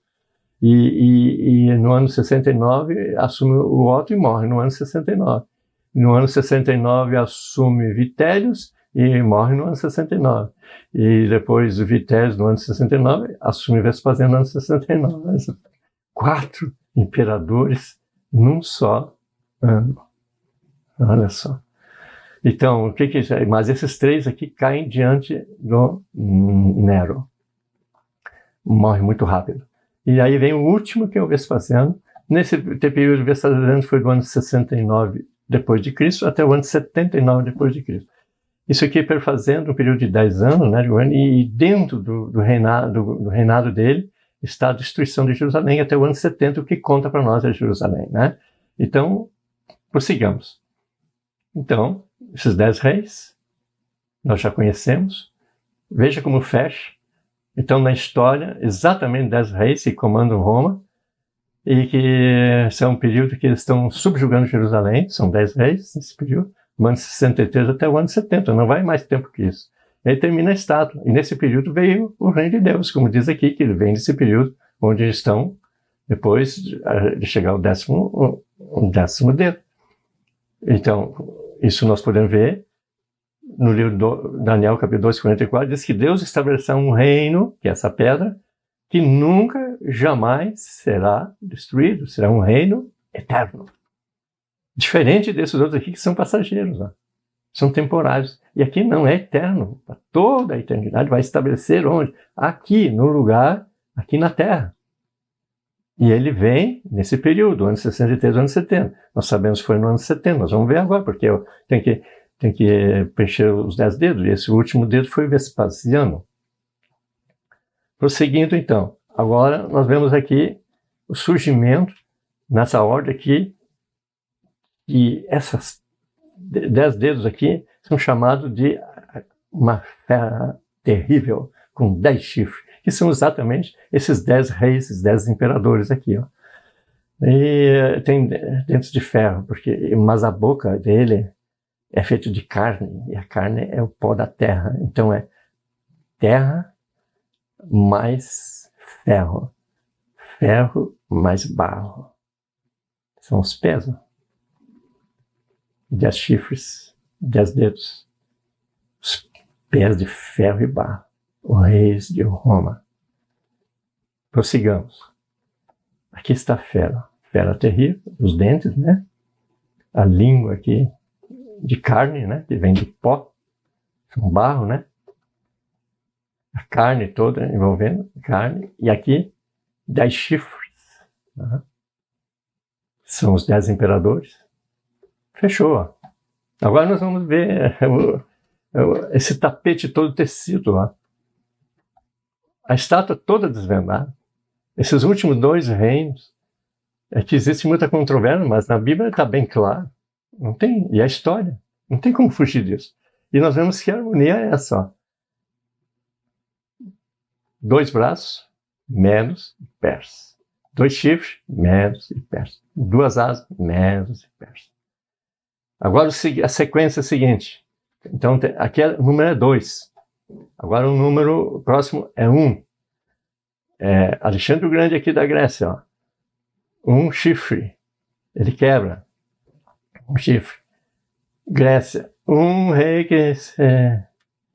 E no ano 69 assume o Otto e morre no ano 69. No ano 69 assume Vitélius e morre no ano 69. E depois o Vitélius, no ano 69, assume Vespasiano no ano 69. 4 imperadores num só ano. Olha só. Então, o que é isso? Mas esses 3 aqui caem diante do Nero. Morre muito rápido. E aí vem o último, que é o Vespasiano. Nesse período, Vespasiano foi do ano 69 depois de Cristo até o ano 79 depois de Cristo. Isso aqui perfazendo um período de 10 anos, né, e dentro do reinado dele está a destruição de Jerusalém até o ano 70, o que conta para nós é Jerusalém, né? Então, prossigamos. Então, esses 10 reis, nós já conhecemos. Veja como fecha. Então, na história, exatamente 10 reis que comandam Roma e que são um período que eles estão subjugando Jerusalém, são 10 reis nesse período, do ano 63 até o ano 70, não vai mais tempo que isso. E aí termina a estátua, e nesse período veio o reino de Deus, como diz aqui, que ele vem nesse período onde estão, depois de chegar ao décimo dedo. Então, isso nós podemos ver no livro de Daniel, capítulo 2, 44, diz que Deus estabeleceu um reino, que é essa pedra, que nunca, jamais será destruído, será um reino eterno. Diferente desses outros aqui que são passageiros, ó. São temporários. E aqui não é eterno, para toda a eternidade, vai estabelecer onde? Aqui, no lugar, aqui na Terra. E ele vem nesse período, ano 63, ano 70. Nós sabemos que foi no ano 70, nós vamos ver agora, porque tem que preencher os 10 dedos, e esse último dedo foi Vespasiano. Prosseguindo então, agora nós vemos aqui o surgimento, nessa ordem aqui, e essas 10 dedos aqui são chamados de uma fera terrível, com 10 chifres, que são exatamente esses 10 reis, esses 10 imperadores aqui, ó. E tem dentes de ferro, mas a boca dele é feita de carne, e a carne é o pó da terra. Então é terra mais ferro, ferro mais barro. São os pés, ó. 10 chifres, 10 dedos, os pés de ferro e barro, os reis de Roma. Prossigamos. Aqui está a fera, fera terrível, os dentes, né? A língua aqui de carne, né? Que vem de pó, um barro, né? A carne toda envolvendo carne, e aqui 10 chifres, né? São os 10 imperadores. Fechou, ó. Agora nós vamos ver esse tapete todo tecido, ó. A estátua toda desvendada. Esses últimos 2 reinos, é que existe muita controvérsia, mas na Bíblia está bem claro. Não tem, e a história, não tem como fugir disso. E nós vemos que a harmonia é essa, ó. 2 braços, menos e pés. 2 chifres, menos e pés. 2 asas, menos e pés. Agora a sequência é a seguinte. Então, aqui o número é 2. Agora o número próximo é 1. Alexandre o Grande aqui da Grécia, ó. 1 chifre. Ele quebra. 1 chifre. Grécia. 1 rei que se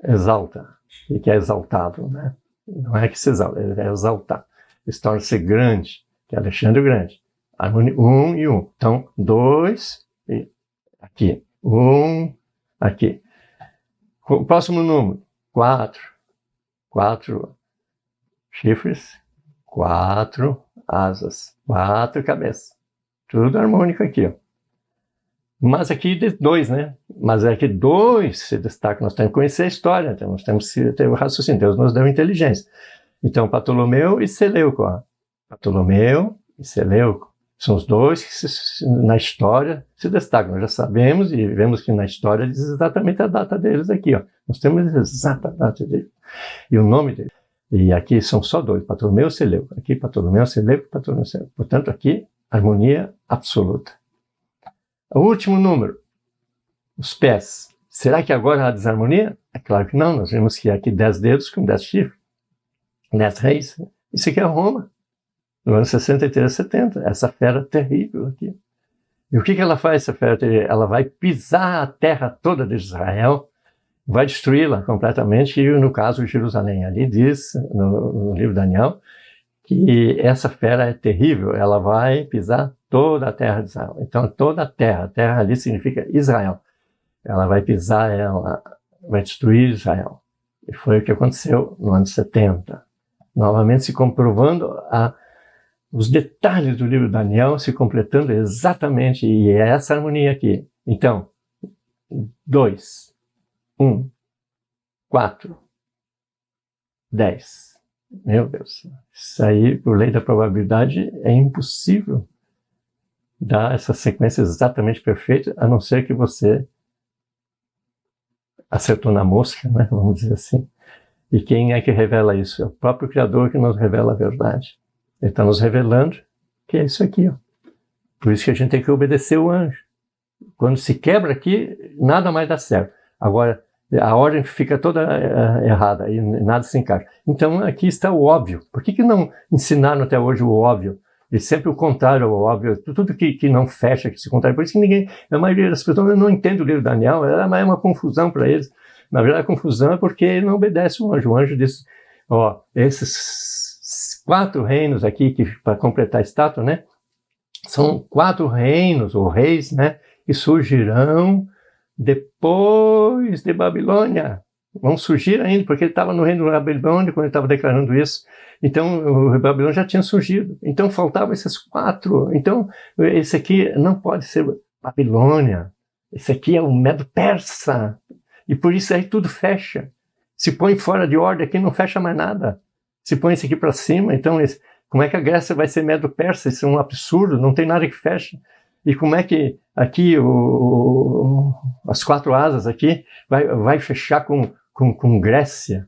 exalta. E que é exaltado, né? Não é que se exalta, ele é exaltado. Ele torna-se grande, que é Alexandre o Grande. 1 e 1. Então, 2 e aqui. 1, aqui. O próximo número, 4. 4 chifres, 4 asas, 4 cabeças. Tudo harmônico aqui, ó. Mas aqui 2, né? Mas aqui 2 se destaca. Nós temos que conhecer a história, então nós temos que ter o raciocínio. Deus nos deu inteligência. Então, Ptolomeu e Seleuco, ó. Ptolomeu e Seleuco são os 2 que na história se destacam. Nós já sabemos e vemos que na história diz exatamente a data deles aqui, ó. Nós temos a exata data deles e o nome deles. E aqui são só dois, Ptolomeu e Seleuco. Aqui Ptolomeu, Seleuco, Ptolomeu, Seleuco. Portanto, aqui, harmonia absoluta. O último número, os pés. Será que agora há desarmonia? É claro que não. Nós vemos que há aqui 10 dedos com 10 chifres, 10 reis. Isso aqui é Roma, no ano 63, 70. Essa fera terrível aqui. E o que ela faz, essa fera terrível? Ela vai pisar a terra toda de Israel, vai destruí-la completamente, e no caso Jerusalém. Ali diz, no livro de Daniel, que essa fera é terrível, ela vai pisar toda a terra de Israel. Então toda a terra ali significa Israel. Ela vai pisar, ela vai destruir Israel. E foi o que aconteceu no ano 70. Novamente se comprovando os detalhes do livro de Daniel, se completando exatamente, e é essa harmonia aqui. Então, 2, 1, 4, 10. Meu Deus, isso aí, por lei da probabilidade, é impossível dar essa sequência exatamente perfeita, a não ser que você acertou na mosca, né? Vamos dizer assim. E quem é que revela isso? É o próprio Criador que nos revela a verdade. Ele está nos revelando que é isso aqui, ó. Por isso que a gente tem que obedecer o anjo. Quando se quebra aqui, nada mais dá certo. Agora, a ordem fica toda errada e nada se encaixa. Então, aqui está o óbvio. Por que não ensinaram até hoje o óbvio? E sempre o contrário ao óbvio. Tudo que não fecha, que se contrário. Por isso que a maioria das pessoas não entende o livro de Daniel. É uma confusão para eles. Na verdade, a confusão é porque ele não obedece o anjo. O anjo diz, ó, esses 4 reinos aqui, para completar a estátua, né? São 4 reinos, ou reis, né? Que surgirão depois de Babilônia. Vão surgir ainda, porque ele estava no reino da Babilônia quando ele estava declarando isso. Então, o Babilônia já tinha surgido. Então, faltavam esses 4. Então, esse aqui não pode ser Babilônia. Esse aqui é o Medo-Persa. E por isso aí tudo fecha. Se põe fora de ordem aqui, não fecha mais nada. Se põe esse aqui para cima, então, como é que a Grécia vai ser Medo-Persa? Isso é um absurdo, não tem nada que feche. E como é que aqui as 4 asas aqui vai fechar com Grécia?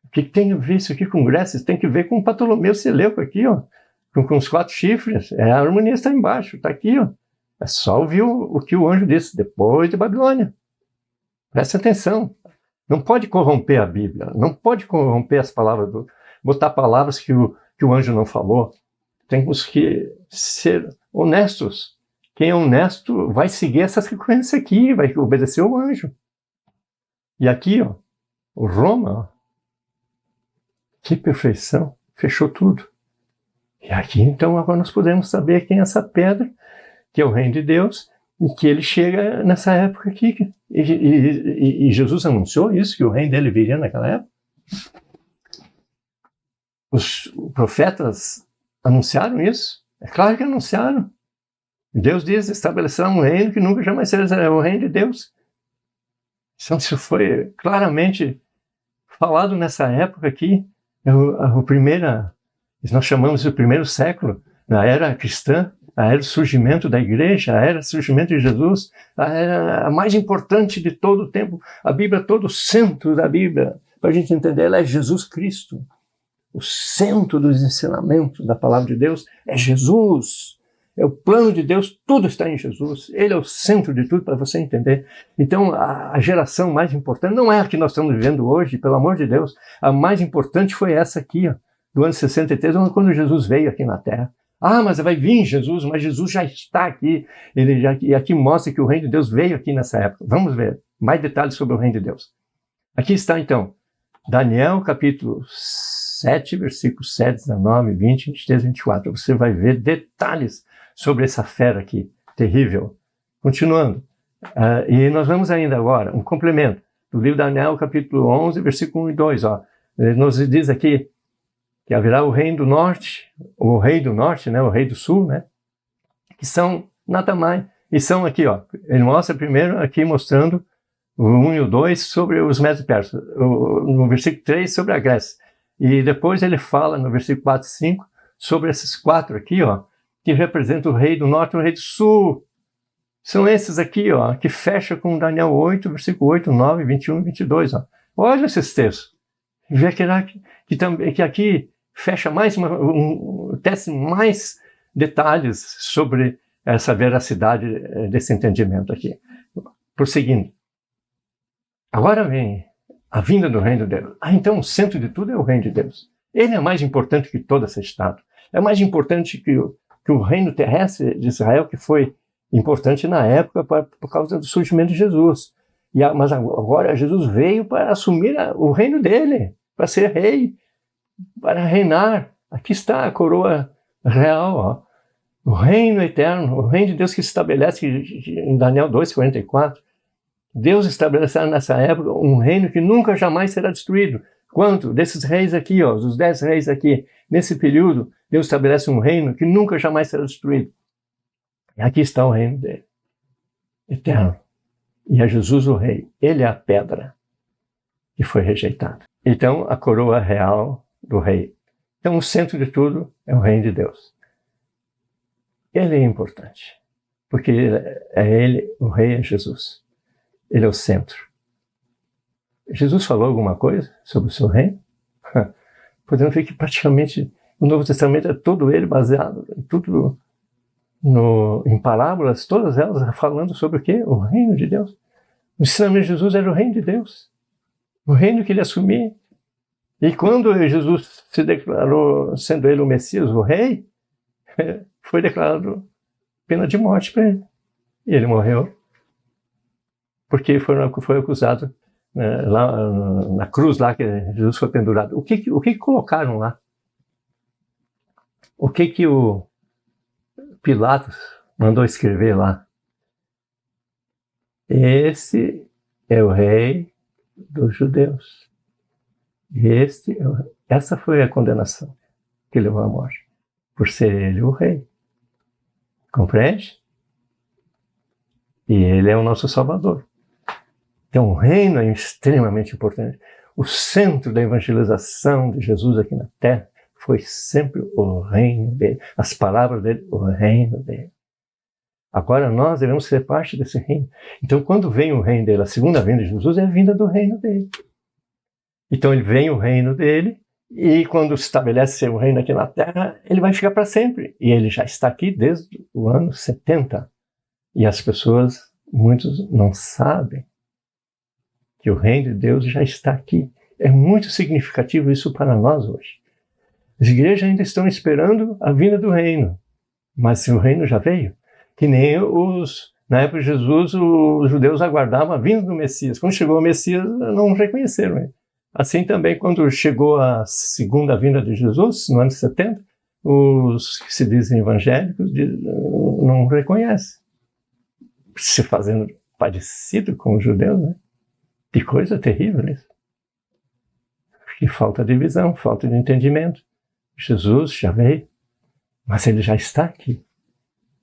O que tem a ver isso aqui com Grécia? Isso tem que ver com Ptolomeu Seleuco aqui, ó, com os 4 chifres. A harmonia está embaixo, está aqui, ó. É só ouvir o que o anjo disse, depois de Babilônia. Presta atenção. Não pode corromper a Bíblia, não pode corromper as palavras, botar palavras que o anjo não falou. Temos que ser honestos. Quem é honesto vai seguir essa sequência aqui, vai obedecer o anjo. E aqui, ó, o Roma, ó, que perfeição, fechou tudo. E aqui, então, agora nós podemos saber quem é essa pedra, que é o reino de Deus, e que ele chega nessa época aqui. E Jesus anunciou isso, que o reino dele viria naquela época. Os profetas anunciaram isso. É claro que anunciaram. Deus diz, estabelecerá um reino que nunca jamais será o reino de Deus. Então, isso foi claramente falado nessa época aqui. Nós chamamos de primeiro século, na era cristã, a era do surgimento da igreja, a era do surgimento de Jesus, a era a mais importante de todo o tempo. A Bíblia, todo o centro da Bíblia, para a gente entender, ela é Jesus Cristo. O centro dos ensinamentos da palavra de Deus é Jesus. É o plano de Deus, tudo está em Jesus. Ele é o centro de tudo, para você entender. Então, a geração mais importante não é a que nós estamos vivendo hoje, pelo amor de Deus. A mais importante foi essa aqui, ó, do ano 63, quando Jesus veio aqui na Terra. Ah, mas vai vir Jesus, mas Jesus já está aqui. E aqui mostra que o reino de Deus veio aqui nessa época. Vamos ver mais detalhes sobre o reino de Deus. Aqui está, então, Daniel, capítulo 7, versículos 7, 19, 20, 23, 24. Você vai ver detalhes sobre essa fera aqui, terrível. Continuando. E nós vamos ainda agora, um complemento, do livro de Daniel, capítulo 11, versículo 1 e 2. Ó. Nos diz aqui que haverá o rei do norte, o rei do norte, né, o rei do sul, né, que são nada mais. E são aqui, ó, ele mostra primeiro aqui mostrando o 1 e o 2 sobre os Medo-Persas, no versículo 3 sobre a Grécia. E depois ele fala no versículo 4 e 5 sobre esses 4 aqui, ó, que representam o rei do norte e o rei do sul. São esses aqui, ó, que fecha com Daniel 8, versículo 8, 9, 21 e 22. Ó. Olha esses textos. Vê que aqui fecha mais tece mais detalhes sobre essa veracidade desse entendimento aqui. Prosseguindo. Agora vem a vinda do reino de Deus. Então o centro de tudo é o reino de Deus. Ele é mais importante que toda essa estátua. É mais importante que o reino terrestre de Israel, que foi importante na época por causa do surgimento de Jesus. Mas agora Jesus veio para assumir o reino dele, para ser rei, para reinar. Aqui está a coroa real, ó. O reino eterno, o reino de Deus que se estabelece em Daniel 2:44. Deus estabeleceu nessa época um reino que nunca jamais será destruído. Quanto? Desses reis aqui, ó, os 10 reis aqui, nesse período, Deus estabelece um reino que nunca jamais será destruído. E aqui está o reino dele, eterno. E é Jesus o rei. Ele é a pedra que foi rejeitada. Então, a coroa real do rei. Então, o centro de tudo é o reino de Deus. Ele é importante, porque o rei é Jesus. Ele é o centro. Jesus falou alguma coisa sobre o seu reino? Podemos ver que praticamente o Novo Testamento é todo ele baseado em tudo em parábolas, todas elas falando sobre o quê? O reino de Deus. O ensinamento de Jesus era o reino de Deus. O reino que ele assumia. E quando Jesus se declarou, sendo ele o Messias, o rei, foi declarado pena de morte para ele. E ele morreu. Porque foi acusado lá na cruz lá que Jesus foi pendurado. O que colocaram lá? O que o Pilatos mandou escrever lá? Esse é o rei dos judeus. Essa foi a condenação que levou à morte, por ser ele o rei. Compreende? E ele é o nosso Salvador. Então o reino é extremamente importante. O centro da evangelização de Jesus aqui na Terra foi sempre o reino dele. As palavras dele, o reino dele. Agora nós devemos ser parte desse reino. Então quando vem o reino dele, a segunda vinda de Jesus é a vinda do reino dele. Então ele vem o reino dele e quando estabelece seu reino aqui na Terra, ele vai ficar para sempre. E ele já está aqui desde o ano 70. E as pessoas, muitos não sabem que o reino de Deus já está aqui. É muito significativo isso para nós hoje. As igrejas ainda estão esperando a vinda do reino, mas o reino já veio. Que nem na época de Jesus, os judeus aguardavam a vinda do Messias. Quando chegou o Messias, não reconheceram ele. Assim também, quando chegou a segunda vinda de Jesus, no ano 70, os que se dizem evangélicos não reconhecem. Se fazendo parecido com os judeus, né? Que coisa terrível isso. Que falta de visão, falta de entendimento. Jesus já veio, mas ele já está aqui.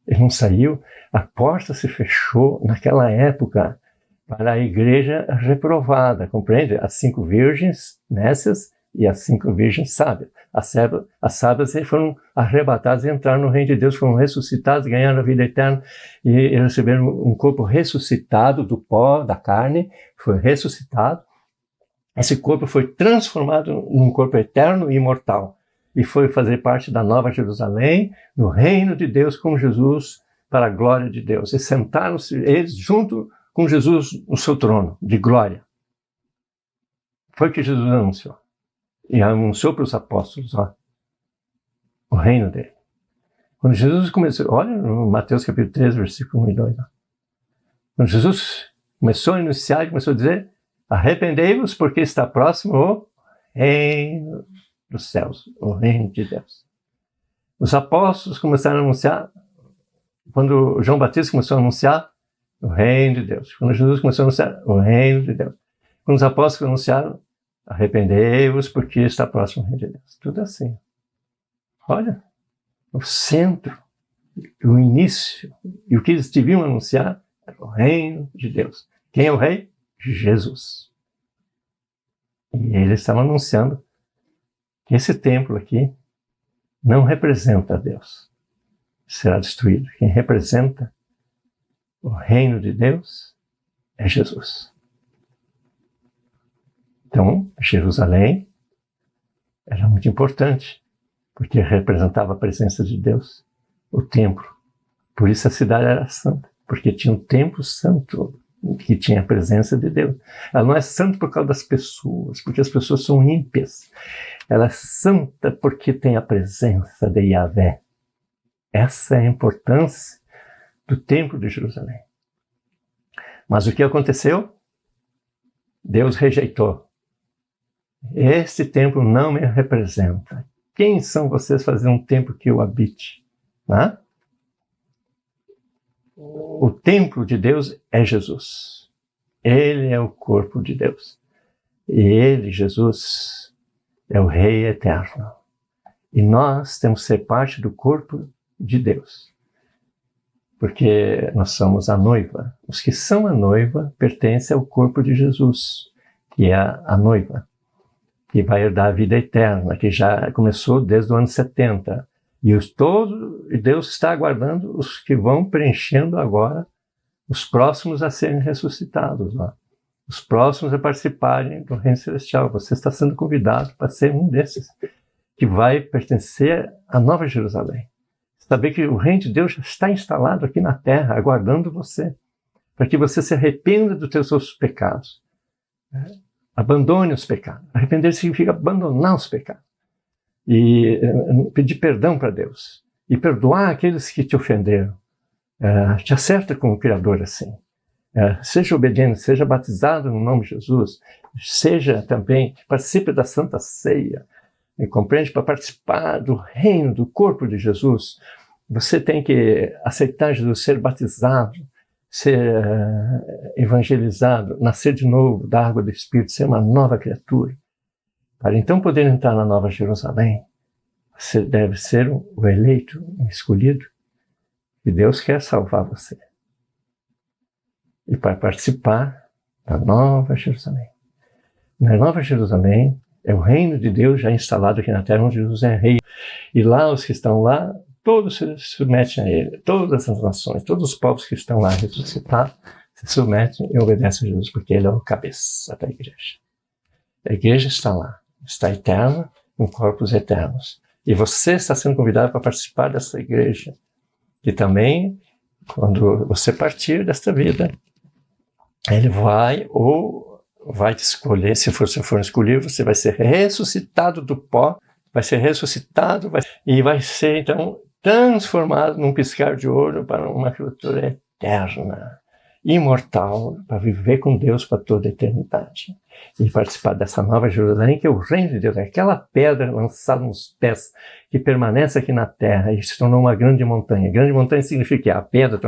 Ele não saiu, a porta se fechou naquela época para a igreja reprovada, compreende? As 5 virgens nécias e as 5 virgens sábias. As sábias foram arrebatadas e entraram no reino de Deus, foram ressuscitadas, ganharam a vida eterna e receberam um corpo ressuscitado do pó, da carne, foi ressuscitado. Esse corpo foi transformado num corpo eterno e imortal e foi fazer parte da Nova Jerusalém, no reino de Deus com Jesus, para a glória de Deus. E sentaram-se eles junto com Jesus no seu trono de glória. Foi o que Jesus anunciou. E anunciou para os apóstolos, o reino dele. Quando Jesus começou, olha no Mateus capítulo 3, versículo 1 e 2. Quando Jesus começou a anunciar, ele começou a dizer, arrependei-vos porque está próximo o reino dos céus, o reino de Deus. Os apóstolos começaram a anunciar, quando João Batista começou a anunciar, o reino de Deus. Quando Jesus começou a anunciar, o reino de Deus. Quando os apóstolos anunciaram, arrependei-vos porque está próximo o reino de Deus. Tudo assim. Olha, o centro, o início, e o que eles deviam anunciar era o reino de Deus. Quem é o rei? Jesus. E eles estavam anunciando que esse templo aqui não representa Deus. Será destruído. Quem representa o reino de Deus é Jesus. Então, Jerusalém era muito importante, porque representava a presença de Deus, o templo. Por isso a cidade era santa, porque tinha um templo santo, que tinha a presença de Deus. Ela não é santa por causa das pessoas, porque as pessoas são ímpias. Ela é santa porque tem a presença de Yahvé. Essa é a importância do templo de Jerusalém. Mas o que aconteceu? Deus rejeitou. Esse templo não me representa. Quem são vocês fazer um templo que eu habite? Né? O templo de Deus é Jesus. Ele é o corpo de Deus. E ele, Jesus, é o Rei eterno. E nós temos que ser parte do corpo de Deus. Porque nós somos a noiva. Os que são a noiva pertencem ao corpo de Jesus, que é a noiva, que vai herdar a vida eterna, que já começou desde o ano 70. E Deus está aguardando os que vão preenchendo agora, os próximos a serem ressuscitados. Ó. Os próximos a participarem do Reino Celestial. Você está sendo convidado para ser um desses, que vai pertencer à Nova Jerusalém. Saber que o Reino de Deus já está instalado aqui na terra, aguardando você, para que você se arrependa dos seus pecados. Abandone os pecados. Arrepender significa abandonar os pecados. E pedir perdão para Deus. E perdoar aqueles que te ofenderam. Te acerta com o Criador assim. Seja obediente, seja batizado no nome de Jesus. Seja também, participe da Santa Ceia. E compreende? Para participar do reino, do corpo de Jesus, você tem que aceitar Jesus, ser batizado, ser evangelizado, nascer de novo da água do Espírito, ser uma nova criatura. Para então poder entrar na Nova Jerusalém, você deve ser o eleito, o escolhido, e Deus quer salvar você. E para participar da Nova Jerusalém. Na Nova Jerusalém é o reino de Deus já instalado aqui na terra, onde Jesus é rei. E lá os que estão lá, todos se submetem a ele. Todas as nações, todos os povos que estão lá ressuscitados, se submetem e obedecem a Jesus, porque ele é o cabeça da igreja. A igreja está lá, está eterna, com corpos eternos. E você está sendo convidado para participar dessa igreja. E também, quando você partir desta vida, ele vai te escolher. Se você for escolhido, você vai ser ressuscitado do pó, vai ser ressuscitado e vai ser, então, transformado num piscar de ouro para uma criatura eterna, imortal, para viver com Deus para toda a eternidade. E participar dessa Nova Jerusalém, que é o reino de Deus, é aquela pedra lançada nos pés, que permanece aqui na terra e se tornou uma grande montanha. Grande montanha significa que a pedra,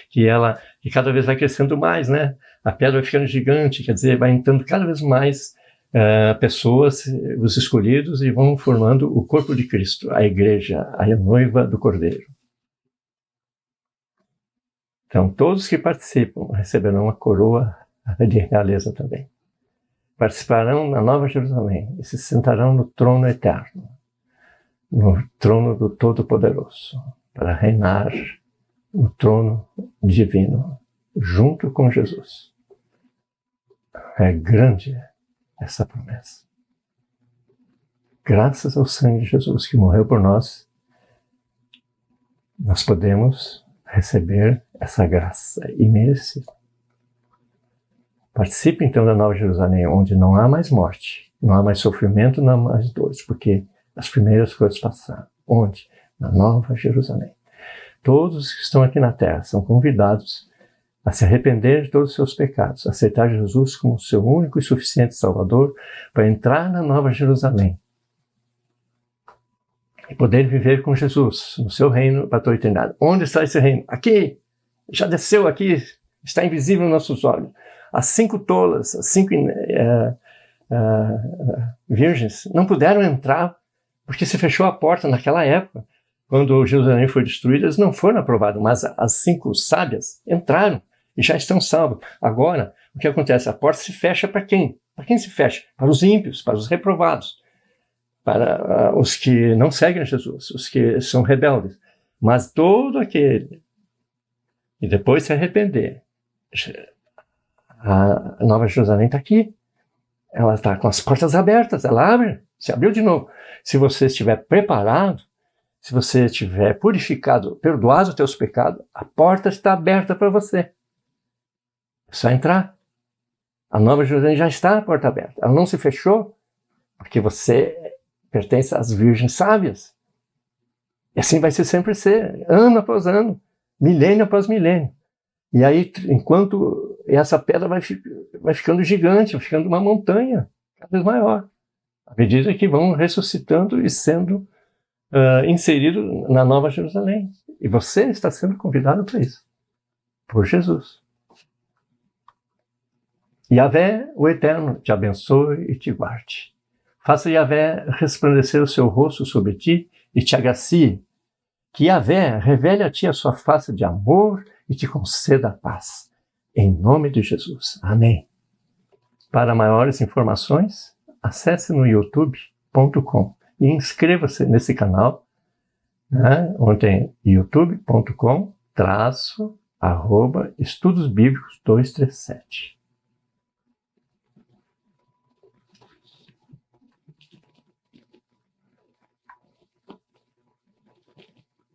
que cada vez vai crescendo mais, né? A pedra vai ficando gigante, quer dizer, vai entrando cada vez mais pessoas, os escolhidos, e vão formando o corpo de Cristo, a igreja, a noiva do Cordeiro. Então, todos que participam receberão uma coroa de realeza também. Participarão na Nova Jerusalém e se sentarão no trono eterno, no trono do Todo-Poderoso, para reinar no trono divino, junto com Jesus. É grande essa promessa. Graças ao sangue de Jesus que morreu por nós, nós podemos receber essa graça imerecida. Participe então da Nova Jerusalém, onde não há mais morte, não há mais sofrimento, não há mais dores, porque as primeiras coisas passaram. Onde? Na Nova Jerusalém. Todos que estão aqui na terra são convidados a se arrepender de todos os seus pecados, a aceitar Jesus como seu único e suficiente Salvador, para entrar na Nova Jerusalém e poder viver com Jesus no seu reino para toda a eternidade. Onde está esse reino? Aqui! Já desceu aqui, está invisível aos nossos olhos. As 5 tolas, as 5 virgens não puderam entrar porque se fechou a porta naquela época. Quando Jerusalém foi destruída, eles não foram aprovados, mas as 5 sábias entraram e já estão salvos. Agora, o que acontece? A porta se fecha para quem? Para quem se fecha? Para os ímpios, para os reprovados, para os que não seguem Jesus, os que são rebeldes. Mas todo aquele que depois se arrepender, a Nova Jerusalém está aqui. Ela está com as portas abertas, ela abre. Se abriu de novo. Se você estiver preparado, se você estiver purificado, perdoado os teus pecados, a porta está aberta para você. É só entrar. A Nova Jerusalém já está a porta aberta. Ela não se fechou, porque você pertence às virgens sábias. E assim vai sempre ser, ano após ano, milênio após milênio. E aí, enquanto essa pedra vai ficando gigante, vai ficando uma montanha cada vez maior, à medida que vão ressuscitando e sendo inseridos na Nova Jerusalém. E você está sendo convidado para isso, por Jesus. Yahvé, o Eterno, te abençoe e te guarde. Faça Yahvé resplandecer o seu rosto sobre ti e te agracie. Que Yahvé revele a ti a sua face de amor e te conceda a paz. Em nome de Jesus. Amém. Para maiores informações, acesse no youtube.com e inscreva-se nesse canal, né, onde tem youtube.com/Estudos Bíblicos 237.